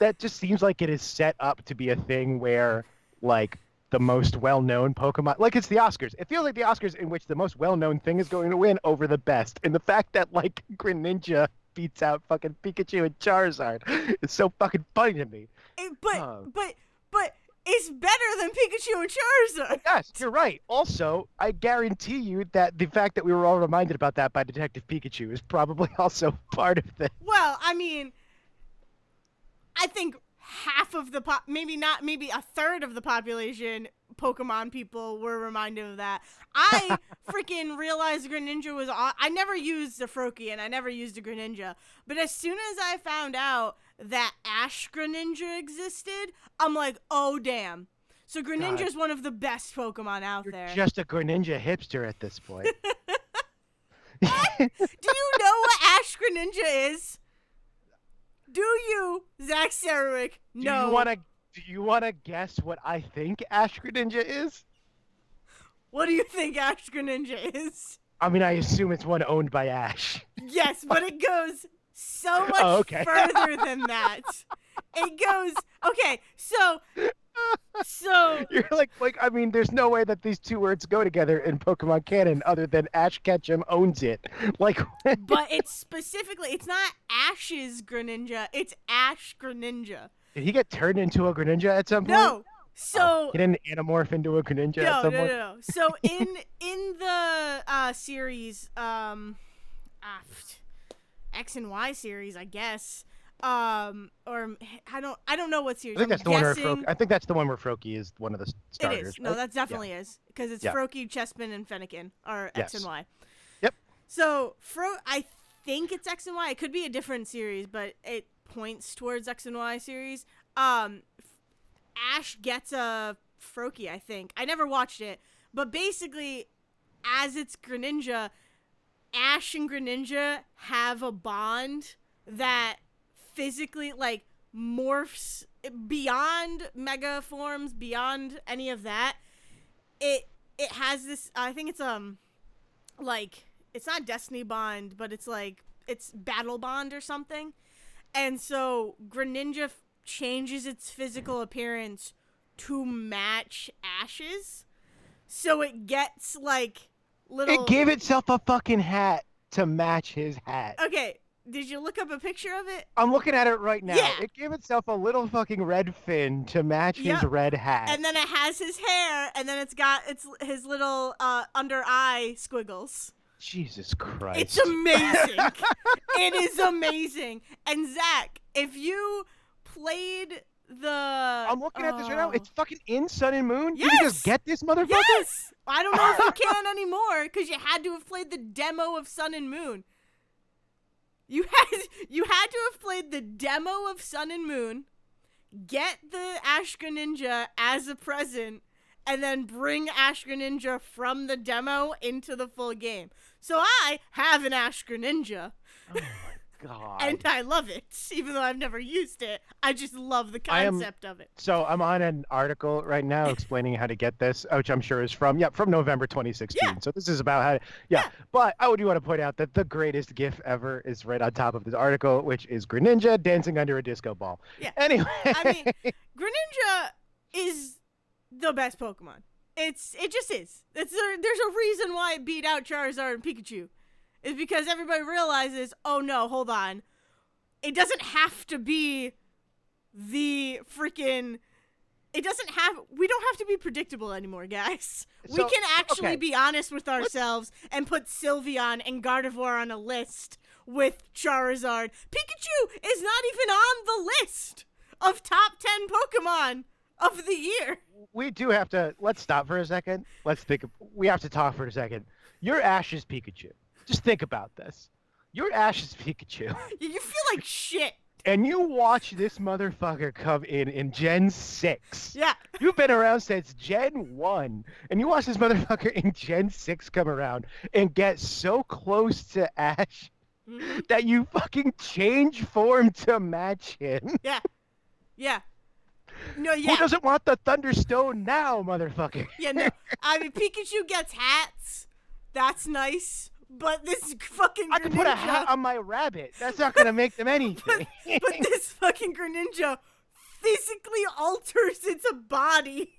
That just seems like it is set up to be a thing where, like, the most well-known Pokemon... Like, it's the Oscars. It feels like the Oscars in which the most well-known thing is going to win over the best. And the fact that, like, Greninja beats out fucking Pikachu and Charizard is so fucking funny to me. But it's better than Pikachu and Charizard. Yes, you're right. Also, I guarantee you that the fact that we were all reminded about that by Detective Pikachu is probably also part of this. Well, I mean... I think half of the maybe a third of the population Pokemon people were reminded of that. I freaking realized Greninja was I never used a Froakie and I never used a Greninja, but as soon as I found out that Ash Greninja existed, I'm like, oh damn. So Greninja is one of the best Pokemon out there. You're just a Greninja hipster at this point. Do you know what Ash Greninja is? Do you, Zack Sarwick? No. Do you wanna guess what I think Ash Greninja is? What do you think Ash Greninja is? I mean, I assume it's one owned by Ash. Yes, but it goes so much further than that. It goes... Okay, so... You're like, I mean, there's no way that these two words go together in Pokemon canon other than Ash Ketchum owns it. Like, but it's specifically, it's not Ash's Greninja, it's Ash Greninja. Did he get turned into a Greninja at some point? So He didn't anamorph into a Greninja at no, some no, no, point? no. So in the series, X and Y series, I guess. Or I don't know what series. I think I'm that's the one where guessing I think that's the one where Froakie is one of the it starters, is. No, right? that Yeah. definitely is because it's Yeah. Froakie, Chespin, and Fennekin are X and Yes. Y. Yep. So I think it's X and Y. It could be a different series, but it points towards X and Y series. Ash gets a Froakie, I think. I never watched it, but basically, as it's Greninja, Ash and Greninja have a bond that physically like morphs beyond mega forms, beyond any of that. It has this. I think it's like it's not Destiny Bond, but it's like it's Battle Bond or something. And so Greninja changes its physical appearance to match Ash's. So it gets like little. It gave itself a fucking hat to match his hat. Okay, did you look up a picture of it? I'm looking at it right now. Yeah. It gave itself a little fucking red fin to match his Yep. red hat. And then it has his hair, and then it's got his little under eye squiggles. Jesus Christ. It's amazing. It is amazing. And Zach, if you played the I'm looking at this right now. It's fucking in Sun and Moon. Yes! You can just get this motherfucker? Yes! I don't know if you can anymore because you had to have played the demo of Sun and Moon. You had to have played the demo of Sun and Moon, get the Ash Greninja as a present, and then bring Ash Greninja from the demo into the full game. So I have an Ash Greninja. Oh my god. And I love it, even though I've never used it. I just love the concept of it. So I'm on an article right now explaining how to get this, which I'm sure is from November 2016. Yeah. So this is about how Yeah. But I do want to point out that the greatest GIF ever is right on top of this article, which is Greninja dancing under a disco ball. Yeah. Anyway. I mean, Greninja is the best Pokemon. It just is. There's a reason why it beat out Charizard and Pikachu. Is because everybody realizes, oh no, hold on. It doesn't have to be the freaking... we don't have to be predictable anymore, guys. We So, can actually okay. be honest with ourselves and put Sylveon and Gardevoir on a list with Charizard. Pikachu is not even on the list of top 10 Pokemon of the year. We do have to, let's stop for a second. We have to talk for a second. You're Ash's Pikachu. Just think about this. You're Ash's Pikachu. You feel like shit. And you watch this motherfucker come in Gen 6. Yeah. You've been around since Gen 1. And you watch this motherfucker in Gen 6 come around and get so close to Ash that you fucking change form to match him. Yeah. Yeah. No, yeah. Who doesn't want the Thunderstone now, motherfucker? Yeah, no. I mean, Pikachu gets hats. That's nice. But this fucking Greninja... I can put a hat on my rabbit. That's not going to make them anything. but this fucking Greninja physically alters its body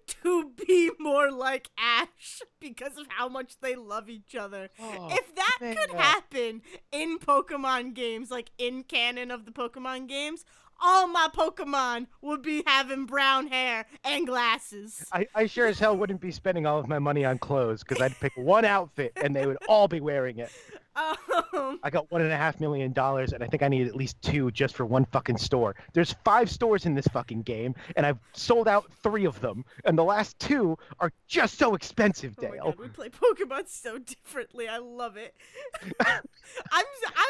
to be more like Ash because of how much they love each other. Oh, if that man. could happen in Pokemon games, like in canon of the Pokemon games, all my Pokemon would be having brown hair and glasses. I sure as hell wouldn't be spending all of my money on clothes because I'd pick one outfit and they would all be wearing it. I got $1.5 million and I think I need at least 2 just for one fucking store. There's 5 stores in this fucking game and I've sold out 3 of them and the last 2 are just so expensive, Oh my Dale. god, we play Pokemon so differently. I love it. I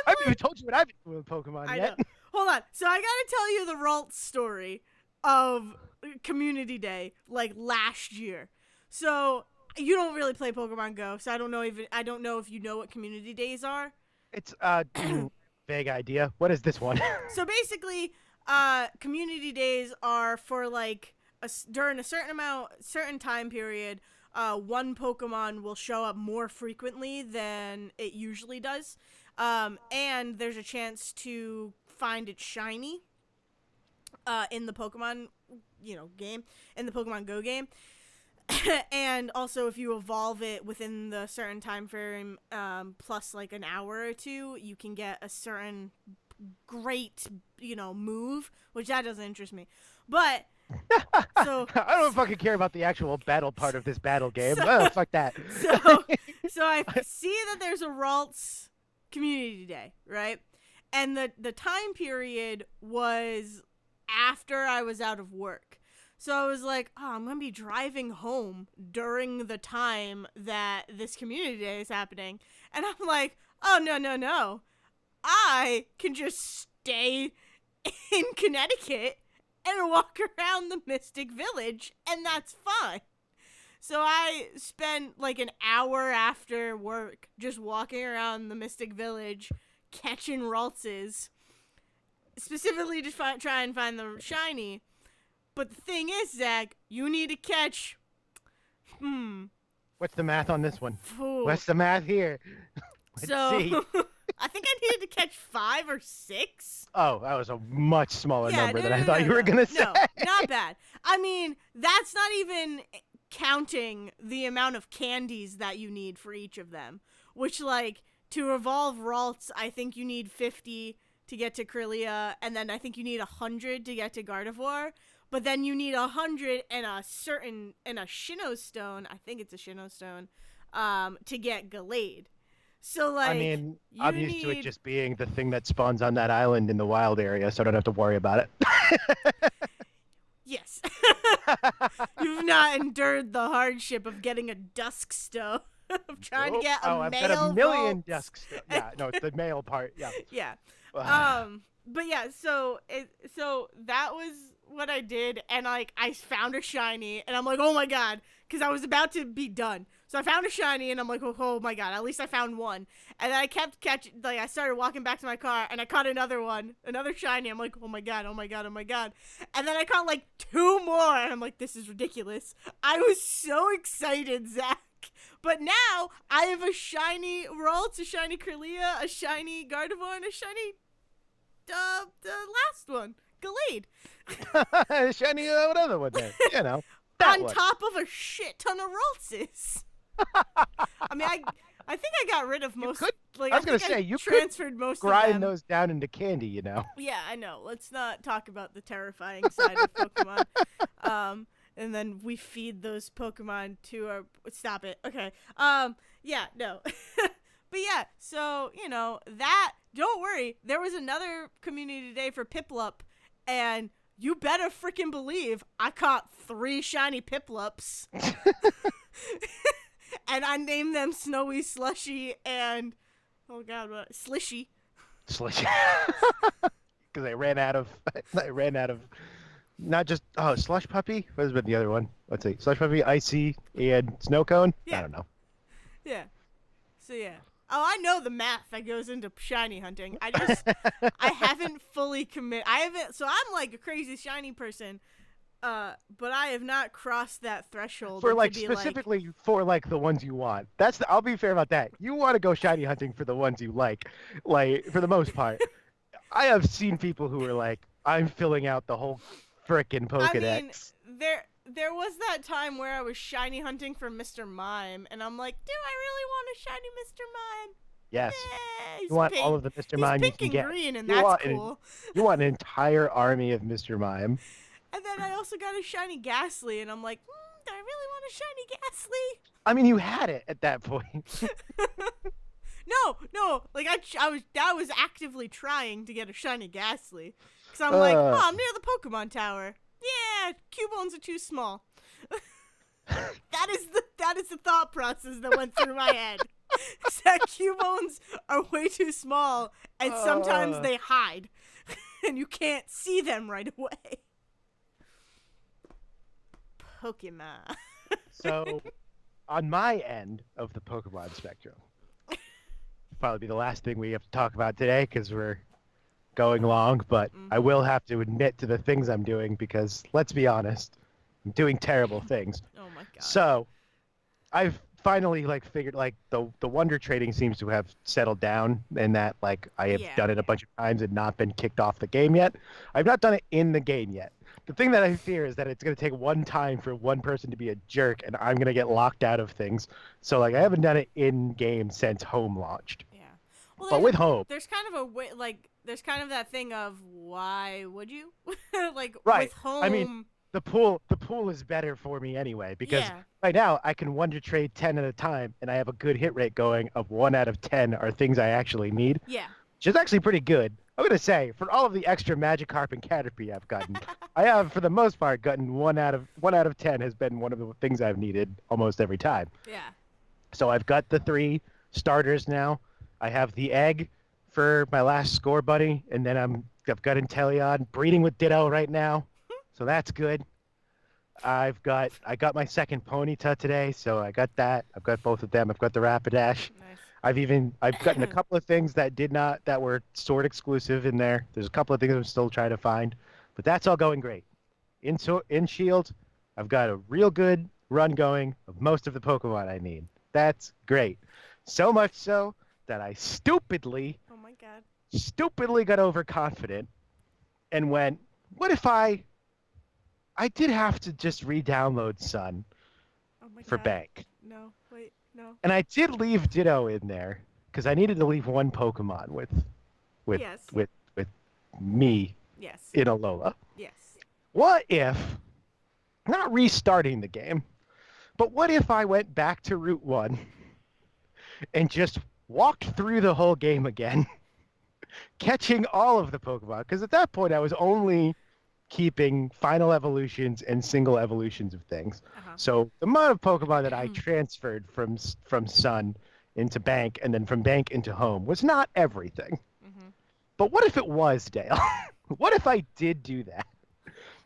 haven't even told you what I've been doing with Pokemon I yet. know. Hold on. So I gotta tell you the Ralt story of Community Day, like last year. So you don't really play Pokemon Go, so I don't know if you know what Community Days are. It's vague idea. What is this one? So basically, Community Days are for like during a certain time period. One Pokemon will show up more frequently than it usually does, and there's a chance to find it shiny in the Pokemon game, in the Pokemon Go game. And also if you evolve it within the certain time frame, plus like an hour or 2, you can get a certain great move, which that doesn't interest me. But So I don't fucking care about the actual battle part of this battle game. so Oh, fuck that. so so I see that there's a Ralts community day, right? And the time period was after I was out of work. So I was like, oh, I'm going to be driving home during the time that this community day is happening. And I'm like, oh, no, no, no. I can just stay in Connecticut and walk around the Mystic Village, and that's fine. So I spent like an hour after work just walking around the Mystic Village catching Raltses, specifically to try and find the shiny. But the thing is, Zach, you need to catch. What's the math on this one? Ooh. What's the math here? Let's So see. I think I needed to catch 5 or 6. Oh, that was a much smaller number than I no, thought you were going to say. No, not bad. I mean, that's not even counting the amount of candies that you need for each of them. Which, like, to evolve Ralts, I think you need 50 to get to Krylia, and then I think you need 100 to get to Gardevoir. But then you need 100 and a Sinnoh Stone, I think it's a Sinnoh Stone, to get Gallade. So, like, I mean, I'm used to it just being the thing that spawns on that island in the wild area, so I don't have to worry about it. Yes. You've not endured the hardship of getting a Dusk Stone, of trying to get a male I've got a million Ralts. Dusk Stone. Yeah, no, it's the male part. Yeah. Yeah. But yeah, so that was what I did, and like I found a shiny, and I'm like, oh my god, because I was about to be done. So I found a shiny, and I'm like, oh my god, at least I found one. And then I kept catching, like I started walking back to my car, and I caught another one, another shiny. I'm like, oh my god, oh my god, oh my god. And then I caught like 2 more, and I'm like, this is ridiculous. I was so excited, Zach. But now I have a shiny Ralts, a shiny Krylia, a shiny Gardevoir, and a shiny the last one, Gallade. Shiny, what other one then? You know. On One. top of a shit ton of Raltses. I mean, I think I got rid of most. Like, I was gonna say you transferred most of grind them. those down into candy, you know. Yeah, I know. Let's not talk about the terrifying side of Pokemon. And then we feed those Pokemon to our. Stop it. Okay. Yeah. No. But yeah. So you know that. Don't worry. There was another community day for Piplup, and you better freaking believe I caught 3 shiny Piplups. And I named them Snowy, Slushy, and oh god, what? Slishy. Slushy. Because I ran out of. Not just Slush Puppy. What has been the other one? Let's see. Slush Puppy, Icy, and Snow Cone. Yeah. I don't know. Yeah. So yeah. Oh, I know the math that goes into shiny hunting. I haven't fully so I'm like a crazy shiny person, but I have not crossed that threshold. For like specifically for like the ones you want. I'll be fair about that. You want to go shiny hunting for the ones you like for the most part. I have seen people who are like, I'm filling out the whole frickin' Pokedex. I mean, there was that time where I was shiny hunting for Mr. Mime, and I'm like, do I really want a shiny Mr. Mime? Yes. He's You want pink. all of the Mr. Mime He's you pink can and get. green, and You that's cool. You want an entire army of Mr. Mime. And then I also got a shiny Ghastly, and I'm like, do I really want a shiny Ghastly? I mean, you had it at that point. No, like I was actively trying to get a shiny Ghastly, because I'm like, oh, I'm near the Pokemon Tower. Yeah, Cubones are too small. that is the thought process that went through my head. Is that Cubones are way too small, and sometimes they hide, and you can't see them right away. Pokemon. So, on my end of the Pokemon spectrum, probably be the last thing we have to talk about today because we're going long, but I will have to admit to the things I'm doing because, let's be honest, I'm doing terrible things. Oh my god. So, I've finally figured the wonder trading seems to have settled down and that I have done it a bunch of times and not been kicked off the game yet. I've not done it in the game yet. The thing that I fear is that it's going to take one time for one person to be a jerk and I'm going to get locked out of things. So I haven't done it in game since home launched. Yeah. Well, but with home, there's kind of a way, there's kind of that thing of why would you? right. With home. I mean, the pool is better for me anyway because Yeah. right now I can wonder trade 10 at a time and I have a good hit rate going of 1 out of 10 are things I actually need, Yeah. which is actually pretty good. I'm gonna say for all of the extra Magikarp and Caterpie I've gotten, I have for the most part gotten 1 out of 10 has been one of the things I've needed almost every time. Yeah. So I've got the 3 starters now. I have the egg for my last score buddy, and then I've got Inteleon breeding with Ditto right now, so that's good. I got my second Ponyta today, so I got that. I've got both of them. I've got the Rapidash. I've gotten a Nice. couple of things that were sword exclusive in there. There's a couple of things I'm still trying to find, but that's all going great. In Shield, I've got a real good run going of most of the Pokemon I need. That's great. So much so that I Oh my god. stupidly got overconfident and went, what if I did have to just re-download Sun Oh my for god. Bank. No. Wait. No. And I did leave Ditto in there because I needed to leave one Pokemon with Yes. with me Yes. in Alola. Yes. What if not restarting the game, but what if I went back to Route 1 and just walked through the whole game again, catching all of the Pokemon? Because at that point I was only keeping final evolutions and single evolutions of things. Uh-huh. So the amount of Pokemon that I transferred from Sun into Bank and then from Bank into Home was not everything. Mhm. But what if it was, Dale? What if I did do that?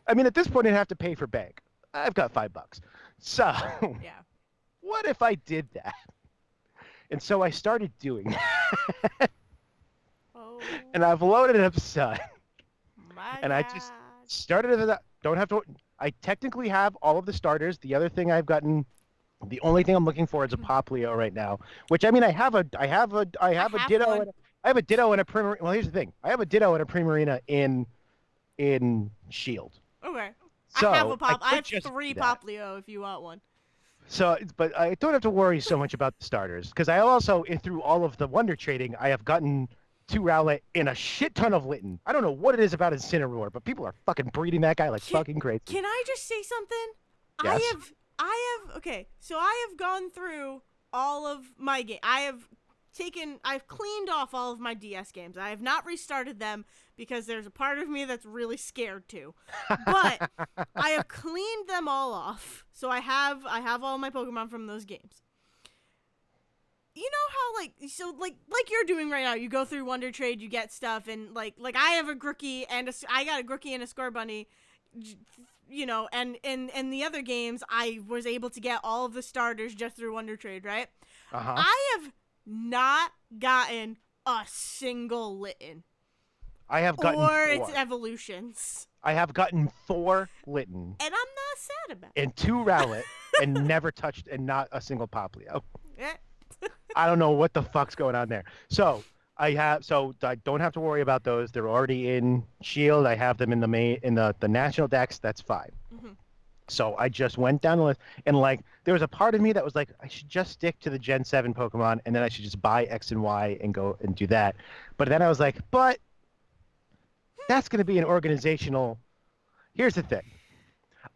I mean, at this point, I'd have to pay for Bank. I've got $5. So Yeah. what if I did that? And so I started doing that. Oh And I've loaded up Sun. my And god. I just started it. Don't have to. I technically have all of the starters. The other thing I've gotten, the only thing I'm looking for is a Poplio right now. Which I mean, I have a have Ditto. one. I have a Ditto and a Primarina. Well, here's the thing. I have a Ditto and a Primarina in Shield. Okay. So I have a pop. I could have just 3 do that. Poplio if you want one. So, but I don't have to worry so much about the starters because I also, through all of the Wonder trading, I have gotten 2 Rowlet and a shit ton of Litten. I don't know what it is about Incineroar, but people are fucking breeding that guy like fucking crazy. Can I just say something? Yes. Okay, so I have gone through all of my game. I've cleaned off all of my DS games. I have not restarted them because there's a part of me that's really scared to. But I have cleaned them all off. So I have all my Pokemon from those games. You know how like you're doing right now, you go through Wonder Trade, you get stuff, and like I have a Grookey and I got a Grookey and a Scorbunny, you know, and in the other games I was able to get all of the starters just through Wonder Trade, right? Uh-huh. I have not gotten a single Litten I have gotten or 4. its evolutions, I have gotten 4 Litten and I'm not sad about it. and 2 Rowlet and never touched and not a single Poplio. Yeah. I don't know what the fuck's going on there. So I don't have to worry about those. They're already in Shield. I have them in the national decks. That's fine. Mhm. So I just went down the list and like there was a part of me that was like I should just stick to the Gen 7 Pokemon and then I should just buy X and Y and go and do that. But then I was like, but that's going to be an organizational. Here's the thing.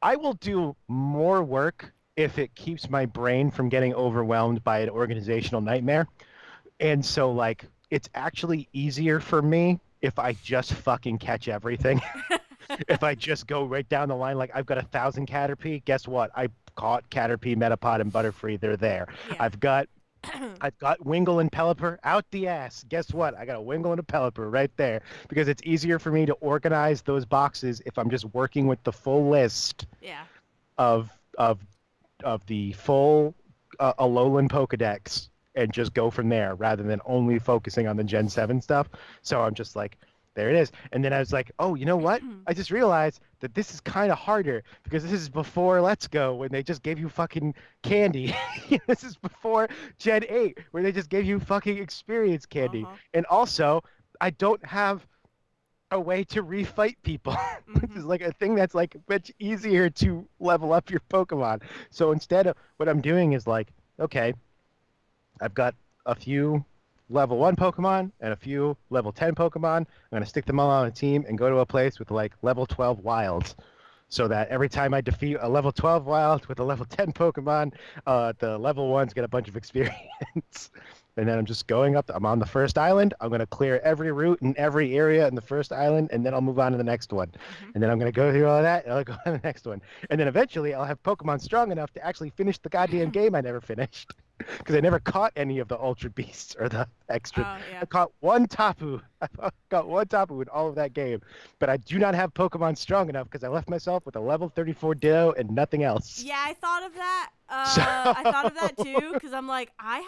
I will do more work if it keeps my brain from getting overwhelmed by an organizational nightmare. And so, like, it's actually easier for me if I just fucking catch everything. If I just go right down the line, like, I've got 1,000 Caterpie. Guess what? I caught Caterpie, Metapod, and Butterfree. They're there. Yeah. I've got Wingull and Pelipper out the ass. Guess what? I got a Wingull and a Pelipper right there because it's easier for me to organize those boxes if I'm just working with the full list Yeah. of the full Alolan Pokedex and just go from there rather than only focusing on the Gen 7 stuff. So I'm just like, there it is. And then I was like, oh, you know what? I just realized that this is kind of harder because this is before Let's Go when they just gave you fucking candy. This is before Gen 8 where they just gave you fucking experience candy. Uh-huh. And also, I don't have a way to refight people, which is like a thing that's like much easier to level up your Pokemon. So instead of what I'm doing is like, okay, I've got a few level 1 Pokemon and a few level 10 Pokemon. I'm going to stick them all on a team and go to a place with like level 12 wilds so that every time I defeat a level 12 wild with a level 10 Pokemon, the level ones get a bunch of experience. And then I'm just going up. I'm on the first island. I'm going to clear every route in every area in the first island, and then I'll move on to the next one. Hmm. And then I'm going to go through all that, and I'll go on to the next one. And then eventually I'll have Pokemon strong enough to actually finish the goddamn game I never finished. Because I never caught any of the Ultra Beasts or the extra. Oh I yeah. caught one Tapu. I got one Tapu in all of that game. But I do not have Pokemon strong enough because I left myself with a level 34 Ditto and nothing else. Yeah, I thought of that. So I thought of that too, because I'm like, I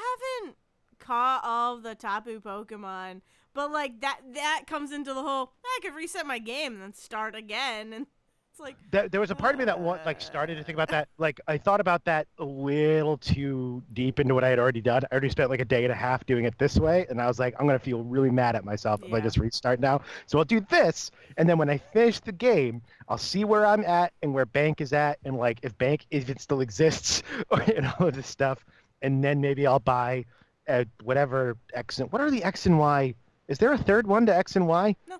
haven't caught all of the Tapu Pokemon, but like that comes into the whole. I could reset my game and then start again, and it's like there was a part of me that started to think about that. Like I thought about that a little too deep into what I had already done. I already spent like a day and a half doing it this way, and I was like, I'm gonna feel really mad at myself if I Yeah. just restart now. So I'll do this, and then when I finish the game, I'll see where I'm at and where Bank is at, and like if it still exists, or all of this stuff, and then maybe I'll buy whatever X and what are the X and Y? Is there a third one to X and Y? no,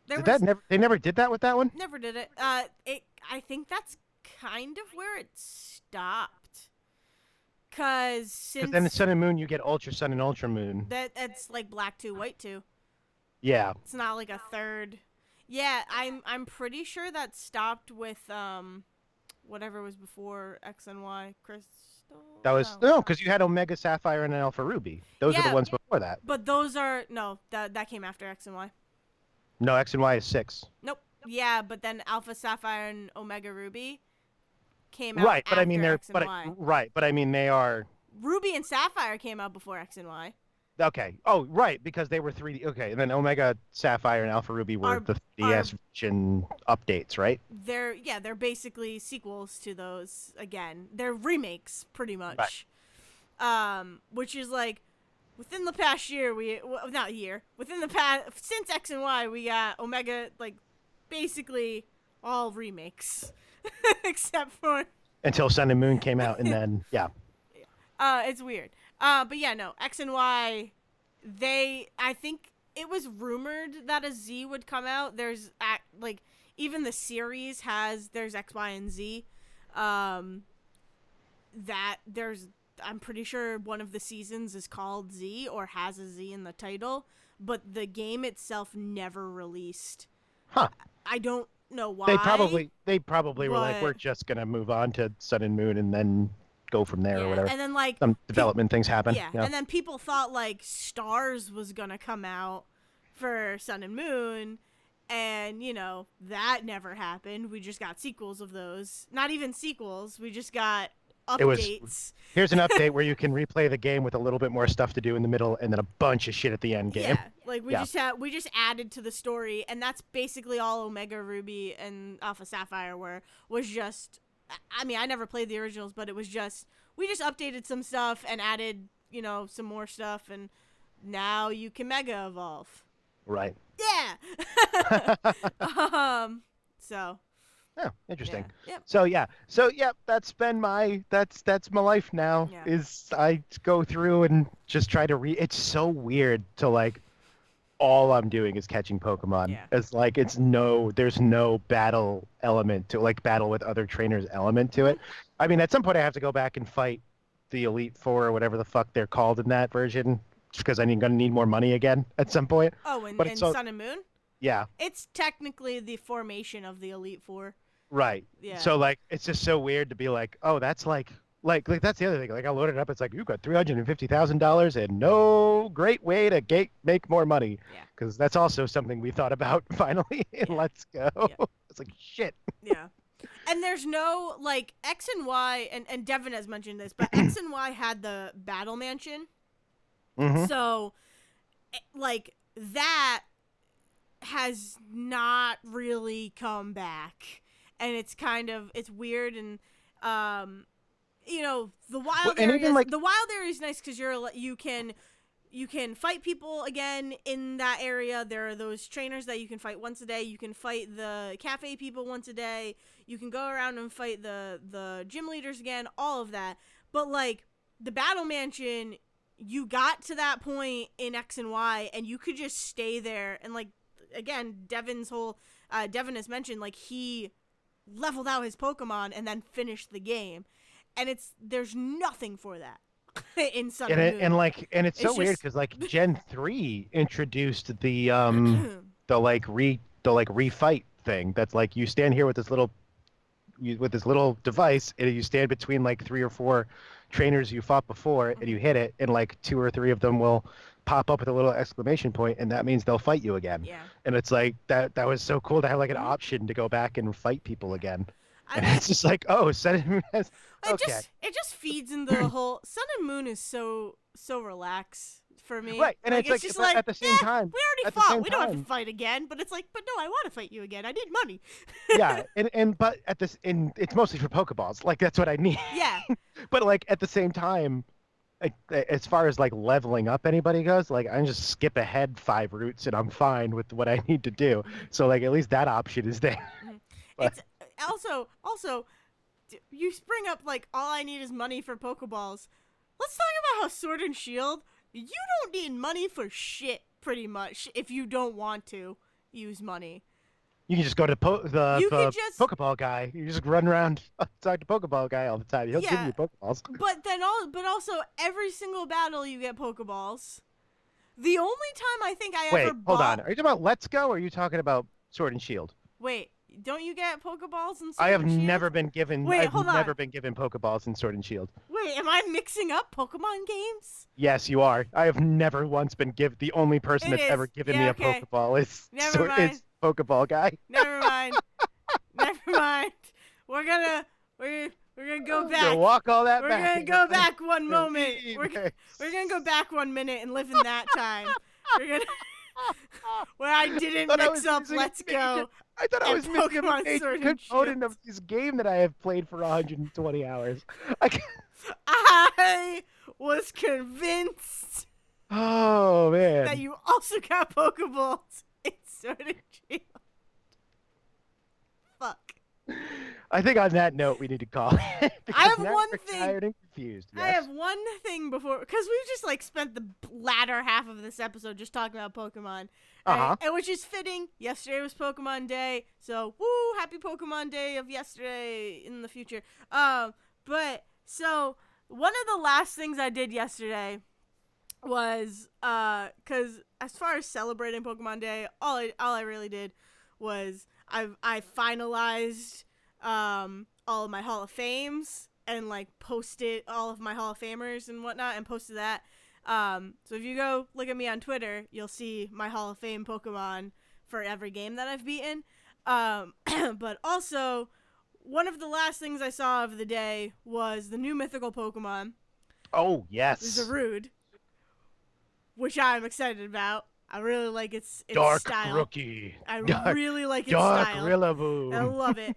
there Did was that never? They never did that with that one. never did it. I think that's kind of where it stopped, cause since Because then in Sun and Moon you get Ultra Sun and Ultra Moon. that's like Black 2, White 2. Yeah. It's not like a third. Yeah, I'm pretty sure that stopped with whatever was before X and Y Crystal. That was no, because you had Omega Sapphire and Alpha Ruby. Those are Yeah. the ones before that. But those are no, that came after X and Y. No, X and Y is 6. Nope. Yeah, but then Alpha Sapphire and Omega Ruby came out Right, but I mean after they're X and Y. right, but I mean they are Ruby and Sapphire came out before X and Y. okay. Oh, right, because they were 3D. Okay, and then Omega Sapphire and Alpha Ruby were Are- the 3DS version updates, right? They're basically sequels to those again. They're remakes pretty much. Which is like within the past year not year, within the past since X and Y we got Omega like basically all remakes except for Until Sun and Moon came out, and then yeah. it's weird. But yeah, no, X and Y, I think it was rumored that a Z would come out. There's like even the series there's X, Y, and Z. I'm pretty sure one of the seasons is called Z or has a Z in the title, but the game itself never released. Huh. I don't know why. They probably were like, we're just gonna move on to Sun and Moon and then go from there or whatever. And then like Some development things happen. Yeah, and then people thought like Stars was gonna come out for Sun and Moon, and that never happened. We just got sequels of those. Not even sequels. We just got updates. Here's an update where you can replay the game with a little bit more stuff to do in the middle, and then a bunch of shit at the end game. Yeah, like we just added to the story, and that's basically all Omega Ruby and Alpha Sapphire was just. I mean, I never played the originals, but it was just we just updated some stuff and added some more stuff, and now you can Mega Evolve. Right. Yeah. So. Oh, interesting. Yeah. Yep. So that's been that's my life now. Yeah. Is I go through and just try to It's so weird to like. All I'm doing is catching Pokemon. Yeah. It's like there's no battle element to like battle with other trainers element to it. I mean, at some point I have to go back and fight the Elite Four or whatever the fuck they're called in that version, just because I'm gonna need more money again at some point. Oh, and so, Sun and Moon? Yeah. It's technically the formation of the Elite Four. Right. Yeah. So like it's just so weird to be like, oh, that's like that's the other thing. Like I loaded it up, it's like you've got $350,000 and no great way to make more money. Yeah. Because that's also something we thought about finally in Let's Go. Yeah. It's like shit. Yeah. And there's no like X and Y, and Devin has mentioned this, but X and Y had the Battle Mansion. Mm-hmm. So like that has not really come back, and it's weird, and the wild area. The wild area is nice because you can fight people again in that area. There are those trainers that you can fight once a day. You can fight the cafe people once a day. You can go around and fight the gym leaders again. All of that, but like the Battle Mansion, you got to that point in X and Y, and you could just stay there. And like again, Devin has mentioned like he leveled out his Pokemon and then finished the game. And there's nothing for that in Sun and Moon. And it's so It's weird just- because like Gen 3 introduced the refight thing. That's like you stand here with this little device, and you stand between like 3 or 4 trainers you fought before, and you hit it, and like 2 or 3 of them will pop up with a little exclamation point, and that means they'll fight you again. Yeah. And it's like that was so cool to have like an Mhm. option to go back and fight people again. I And think it's just like, oh, set it as okay. it just feeds into the whole Sun and Moon is so relaxed for me. Right, and like, it's like, just but like at the same time, we at already the fought. same We don't have to time- fight again. But it's like, but no, I want to fight you again. I need money. yeah, but it's mostly for Pokeballs. Like that's what I need. Yeah. But like at the same time, as far as like leveling up anybody goes, like I can just skip ahead 5 routes and I'm fine with what I need to do. So like at least that option is there. But- It's also you bring up like all I need is money for Pokeballs. Let's talk about how Sword and Shield, you don't need money for shit pretty much if you don't want to use money. You can just go to You can just- Pokeball guy. You just run around, talk to Pokeball guy all the time. He'll give Yeah. you Pokeballs. But also every single battle you get Pokeballs. The only time I think I Wait, ever hold bought... on. Are you talking about Let's Go, or are you talking about Sword and Shield? Wait, don't you get Pokeballs in Sword I have and Shield? never been given. Wait, I've hold on. never been given Pokeballs in Sword and Shield. Wait, am I mixing up Pokemon games? Yes, you are. I have never once been given. The only person It that's is. ever given Yeah, me a okay. Pokeball is Never mind. is Pokeball guy. Never mind. Never mind. We're gonna go Gonna back. walk all that We're back. gonna go back one moment. We're Back. gonna go back 1 minute and live in that time. We're gonna where I didn't Thought I mix was up missing a Let's major- Go. I thought I and was missing a Pokemon major Sword and component Shield. of this game that I have played for 120 hours. I can't... I was convinced Oh man. that you also got Pokeballs in Sword and Shield. Fuck. I think on that note we need to call it. I have because now one we're thing. tired and confused. I Yes? have one thing before, because we've just like spent the latter half of this episode just talking about Pokemon, Uh-huh. and which is fitting. Yesterday was Pokemon Day, so woo, happy Pokemon Day of yesterday in the future. But so one of the last things I did yesterday was because as far as celebrating Pokemon Day, all I really did was I finalized all of my Hall of Fames and like posted all of my Hall of Famers and whatnot and posted that. So if you go look at me on Twitter, you'll see my Hall of Fame Pokemon for every game that I've beaten. But also, one of the last things I saw of the day was the new mythical Pokemon, Oh yes. Zarude, which I'm excited about. I really like its Dark style. Rookie. I Dark, really like its Dark style. Rillaboom. I love it.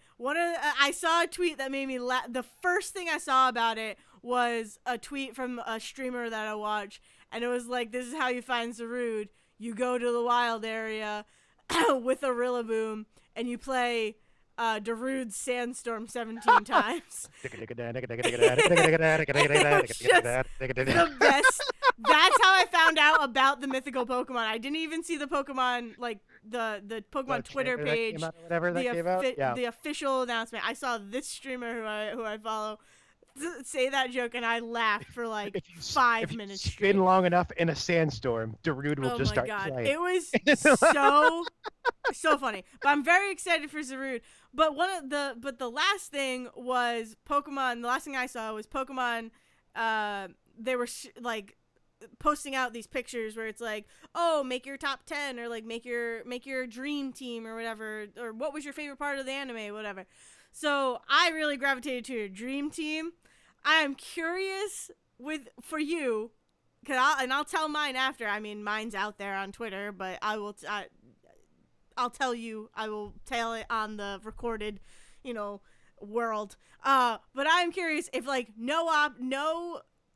I saw a tweet that made me laugh. The first thing I saw about it was a tweet from a streamer that I watch, and it was like, "This is how you find Zarude. You go to the wild area with a Rillaboom, and you play Darude's Sandstorm 17 times." The best. That's how I found out about the mythical Pokemon. I didn't even see the Pokemon, like the Pokemon Twitter page, the official announcement. I saw this streamer who I follow say that joke, and I laughed for like If you 5 minutes spin straight. long enough in a sandstorm, Darude will Oh just my start god, playing. it was so funny. But I'm very excited for Zarude. But the last thing was Pokemon. The last thing I saw was Pokemon. They were like posting out these pictures where it's like, oh, make your top 10 or like make your dream team or whatever, or what was your favorite part of the anime, whatever. So I really gravitated to your dream team. I am curious for you, I'll tell mine after. I mean, mine's out there on Twitter, but I'll tell you. I will tell it on the recorded, world. But I'm curious if like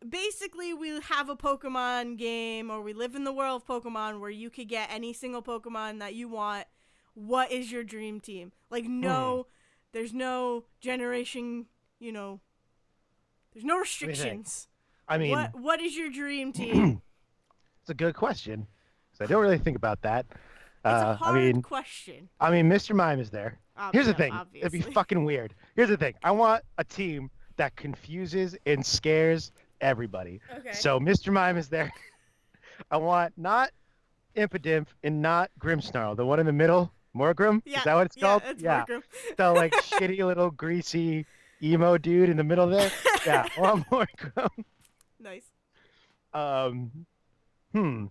basically we have a Pokemon game, or we live in the world of Pokemon where you could get any single Pokemon that you want. What is your dream team? Like there's no generation, there's no restrictions. I mean, what is your dream team? it's a good question. 'Cause I don't really think about that. It's a hard I mean, question. Mr. Mime is there. Here's the Yeah, thing. It'd be obviously. fucking weird. Here's the thing. I want a team that confuses and scares everybody. Okay. So Mr. Mime is there. I want not Impidimp and not Grimmsnarl. The one in the middle, Morgrim. Is Yeah, that what it's yeah, called? it's Yeah. Markham. The like shitty little greasy emo dude in the middle there. Yeah, I want Morgrim. Nice. Um, hmm.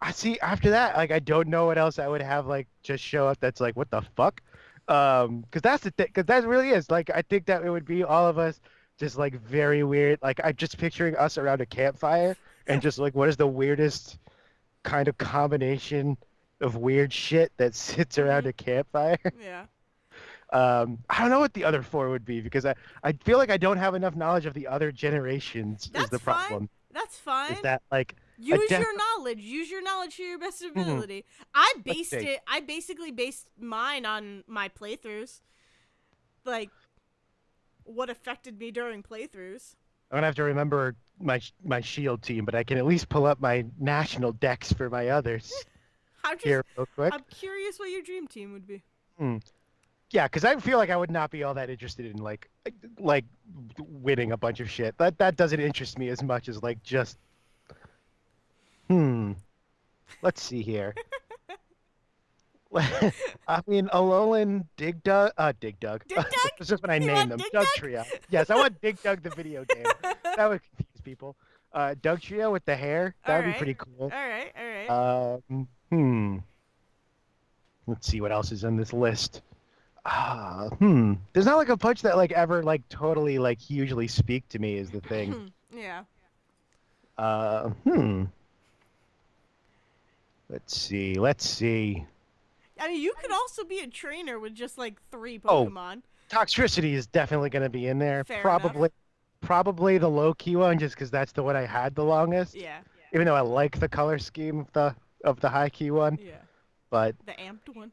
I see. After that, like, I don't know what else I would have like just show up. That's like, what the fuck? Because that's the thing. Because that really is like, I think that it would be all of us just like very weird. Like, I'm just picturing us around a campfire and just like, what is the weirdest kind of combination of weird shit that sits around Mhm. a campfire? Yeah. I don't know what the other four would be because I feel like I don't have enough knowledge of the other generations. Is That's the fine. problem? That's Is fine. that like I Use def your knowledge. Use your knowledge to your best Mhm. ability. Let's see. I basically based mine on my playthroughs. Like what affected me during playthroughs. I'm gonna have to remember my shield team, but I can at least pull up my national decks for my others I'm just here real quick. I'm curious what your dream team would be. Hmm. Yeah, because I feel like I would not be all that interested in like winning a bunch of shit. That doesn't interest me as much as like just hmm. Let's see here. I mean, Alolan, Dig Dug. Dig Dug? That's just when I You name want them. Dig Doug Dug? Trio. Yes, I want Dig Dug the video game. That would confuse people. Doug Trio with the hair. That would be Alright. pretty cool. Alright, alright. Hmm. Let's see what else is on this list. There's not like a bunch that like ever like totally like hugely speak to me is the thing. Yeah. Uh, hmm. Let's see. Let's see. I mean, you could also be a trainer with just like 3 Oh, Pokemon. Toxtricity is definitely going to be in there. Fair Probably, enough. probably the low key one, just because that's the one I had the longest. Yeah. Even though I like the color scheme of the high key one, Yeah. but The amped one.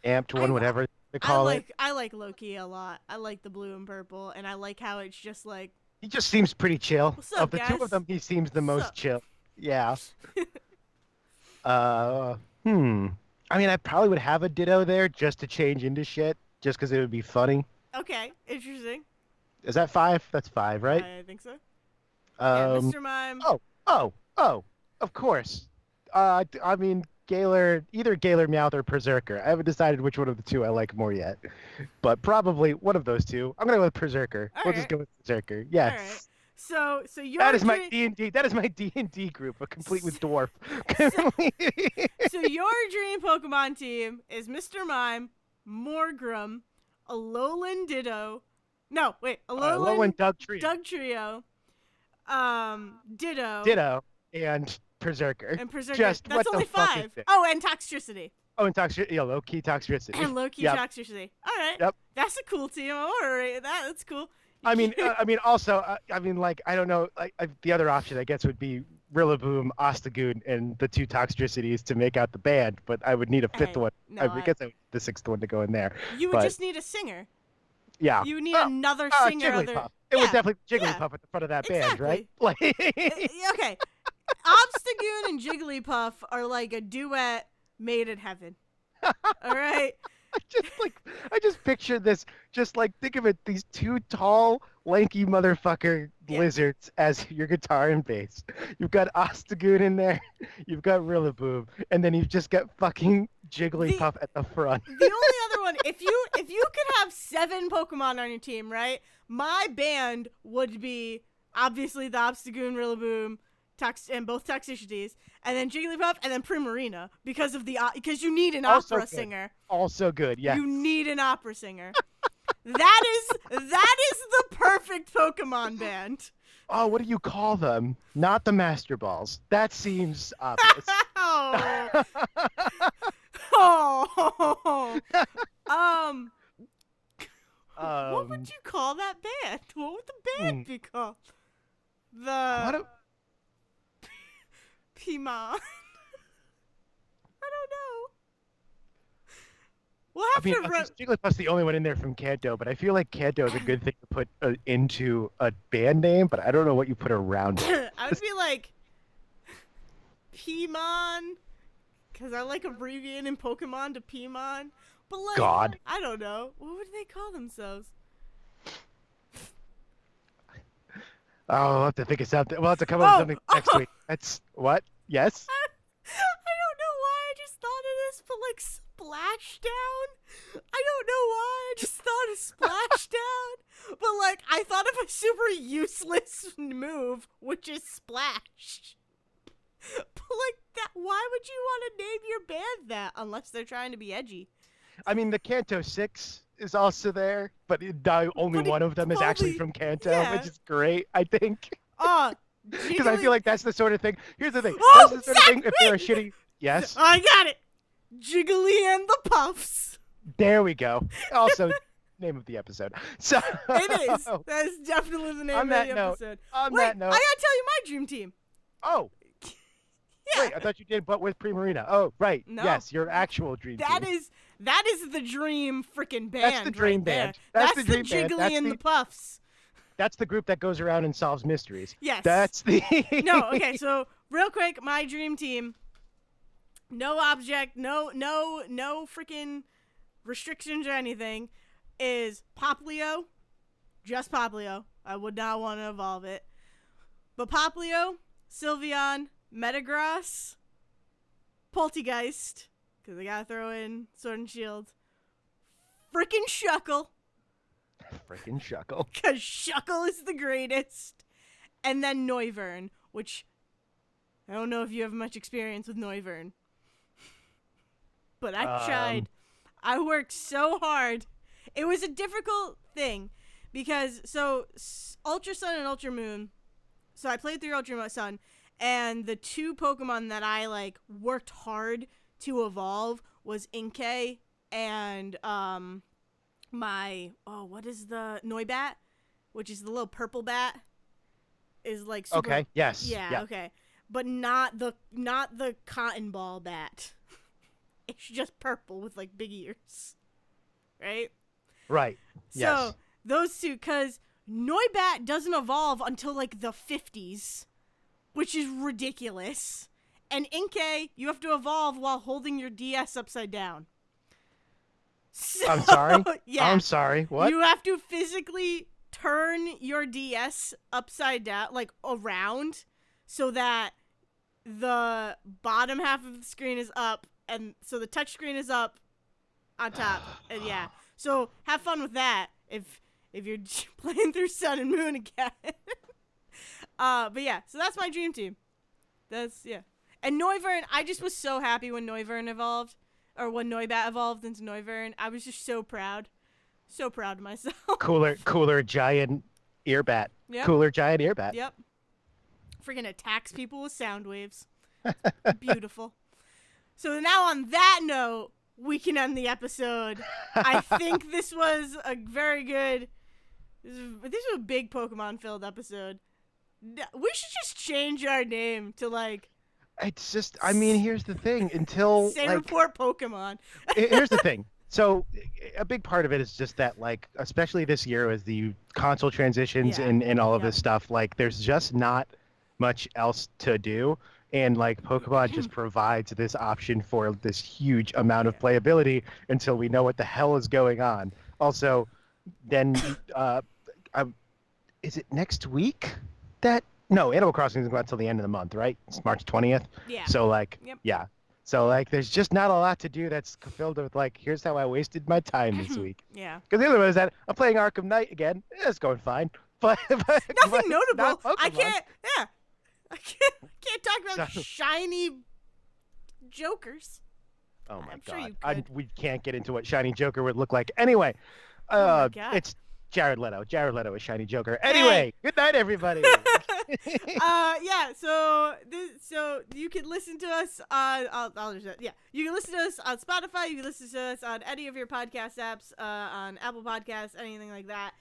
amped one, I whatever they call it, I like Loki a lot. I like the blue and purple, and I like how it's just like, he just seems pretty chill. what's up, Of the two guys? of them, he seems the What's most up? chill. Yeah. Uh, hmm. I mean, I probably would have a Ditto there just to change into shit, just because it would be funny. Okay, interesting. Is that 5? That's 5, right? I think so. Yeah, Um. Mr. Mime. Oh, oh, of course. I mean, either Gaylor Meowth or Berserker. I haven't decided which one of the two I like more yet, but probably one of those two. I'm gonna go with Berserker. All We'll just right. go with Berserker. All Yes. right. So your That is my dream. D&D. That is my D&D group, complete with dwarf. So, so your dream Pokemon team is Mr. Mime, Morgrem, Alolan Ditto. No, wait, Low Alolan and Doug Tree. Doug Trio, Ditto, Ditto and Berserker. and Berserker. Just That's what only the fuck 5. is this? Oh, and Toxtricity. Oh, and low key Toxtricity. And low-key Yep. Toxtricity. All right. Yep. That's a cool team. I'm alright with that. That's cool. I mean, also, like, I don't know, like, the other option, I guess, would be Rillaboom, Ostagoon, and the 2 Toxtricities to make out the band, but I would need a 5th Hey, one. no, I guess I would need the 6th one to go in there. you would but, just need a singer. yeah. You would need another singer. Jigglypuff. It was definitely Jigglypuff at the front of that band, right? Like, Okay. Obstagoon and Jigglypuff are like a duet made in heaven. All right. I just picture this. Just like think of it, these 2 tall, lanky motherfucker Yeah. lizards as your guitar and bass. You've got Ostagoon in there, you've got Rillaboom, and then you've just got fucking Jigglypuff at the front. The only other one, if you could have 7 Pokemon on your team, right? My band would be obviously the Obstagoon, Rillaboom, and both Toxicities, and then Jigglypuff, and then Primarina because you need an Also opera good. singer. Also good, yeah. You need an opera singer. that is the perfect Pokemon band. Oh, what do you call them? Not the Master Balls. That seems obvious. Oh. Oh. What would you call that band? What would the band be called? The Pimon. I don't know. We'll have to run. Jigglypuff's the only one in there from Kanto, but I feel like Kanto is a good thing to put into a band name, but I don't know what you put around it. I would be like Pimon Because I like abbreviating Pokemon to Pimon. But, like, God. I don't know. What would they call themselves? Oh, I'll have to think of something. We'll have to come up with something next week. That's what? Yes? I don't know why I just thought of this, but, like, Splashdown? I don't know why I just thought of Splashdown. But, like, I thought of a super useless move, which is Splash. But, like, that, why would you want to name your band that unless they're trying to be edgy? I mean, the Kanto 6 is also there, but only But one of them is actually only- from Kanto, yeah. which is great, I think. Oh, Because I feel like that's the sort of thing. Here's the thing. Oh, That's the sort of thing if you're a Zack, shitty... Yes? I got it. Jiggly and the Puffs. There we go. Also, name of the episode. So It is. That is definitely the name On of that the note- episode. On Wait, that note... I gotta tell you my dream team. Oh, Yeah. wait, I thought you did, but with Primarina. Oh, right. No. Yes, your actual dream team. That is the dream freaking band. That's the dream right there. band. That's the dream Jiggly band. That's and the- the Puffs. That's the group that goes around and solves mysteries. Yes. That's the... No, okay, so real quick, my dream team. No object, no freaking restrictions or anything. Is Poplio. Just Poplio. I would not want to evolve it. But Poplio, Sylveon, Metagross, Poltegeist, because I gotta throw in Sword and Shield. Freaking Shuckle, Freaking Shuckle. because Shuckle is the greatest. And then Noivern, which I don't know if you have much experience with Noivern. But I tried. I worked so hard. It was a difficult thing because, Ultra Sun and Ultra Moon. So I played through Ultra Sun, and the two Pokemon that I, like, worked hard to evolve was Inkay and, what is the Noibat? Which is the little purple bat. Is, like, super... Okay, yes. Yeah, okay. But not the cotton ball bat. It's just purple with, like, big ears. Right? Right. Yes. So, those two, because Noibat doesn't evolve until, like, the 50s, which is ridiculous. And Inkay, you have to evolve while holding your DS upside down. So, I'm sorry? Yeah. I'm sorry. What? You have to physically turn your DS upside down, like, around, so that the bottom half of the screen is up, and so the touch screen is up on top. And yeah. So have fun with that if you're playing through Sun and Moon again. But yeah, so that's my dream team. Yeah. And Noivern, I just was so happy when Noivern evolved, or when Noibat evolved into Noivern. I was just so proud. So proud of myself. Cooler giant earbat. Yep. Cooler giant earbat. Yep. Freaking attacks people with sound waves. Beautiful. So now on that note, we can end the episode. I think this was a very good... This was a big Pokemon-filled episode. We should just change our name to, like... It's just, I mean, here's the thing. Until, Say like... report Pokemon. Here's the thing. So a big part of it is just that, like, especially this year as the console transitions and all of this stuff, like, there's just not much else to do. And, like, Pokemon just provides this option for this huge amount of playability until we know what the hell is going on. Also, then, is it next week that... No, Animal Crossing isn't going until the end of the month, right? It's March 20th. Yeah. So, like, Yep. yeah. So, like, there's just not a lot to do that's filled with, like, here's how I wasted my time this week. Yeah. Because the other one is that I'm playing Arkham Knight again. It's going fine. But Nothing notable. not I Pokemon. can't... Yeah. I can't talk about So- shiny Jokers. Oh, my I'm God. sure you could. We can't get into what Shiny Joker would look like. Anyway, Oh, my God. it's Jared Leto. Jared Leto is Shiny Joker. Anyway, good night, everybody. Yeah, so you can listen to us on you can listen to us on Spotify, you can listen to us on any of your podcast apps, on Apple Podcasts, anything like that.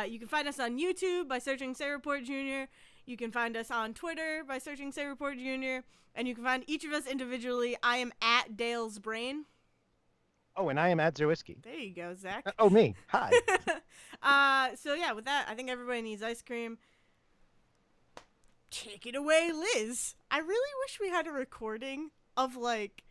You can find us on YouTube by searching sayreportjr. You can find us on Twitter by searching sayreportjr, and you can find each of us individually. I am at Dale's Brain. Oh, and I am at Zerwisky. There you go, Zach. Oh, me. Hi. So yeah, with that, I think everybody needs ice cream. Take it away, Liz. I really wish we had a recording of, like,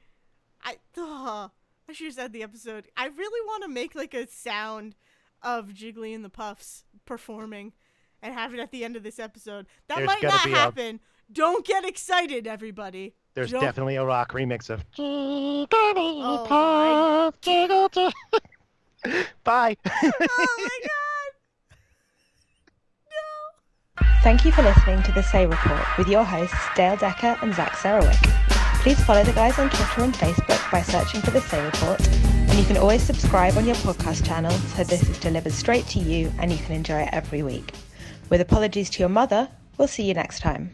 I should have said the episode. I really want to make like a sound of Jiggly and the Puffs performing and have it at the end of this episode. That There's might gotta not be happen. Don't get excited, everybody. There's Don't- definitely a rock remix of Oh my- Jiggle Bye. Oh my god! Thank you for listening to The Say Report with your hosts Dale Decker and Zack. Please follow the guys on Twitter and Facebook by searching for The Say Report, and you can always subscribe on your podcast channel so this is delivered straight to you and you can enjoy it every week. With apologies to your mother, we'll see you next time.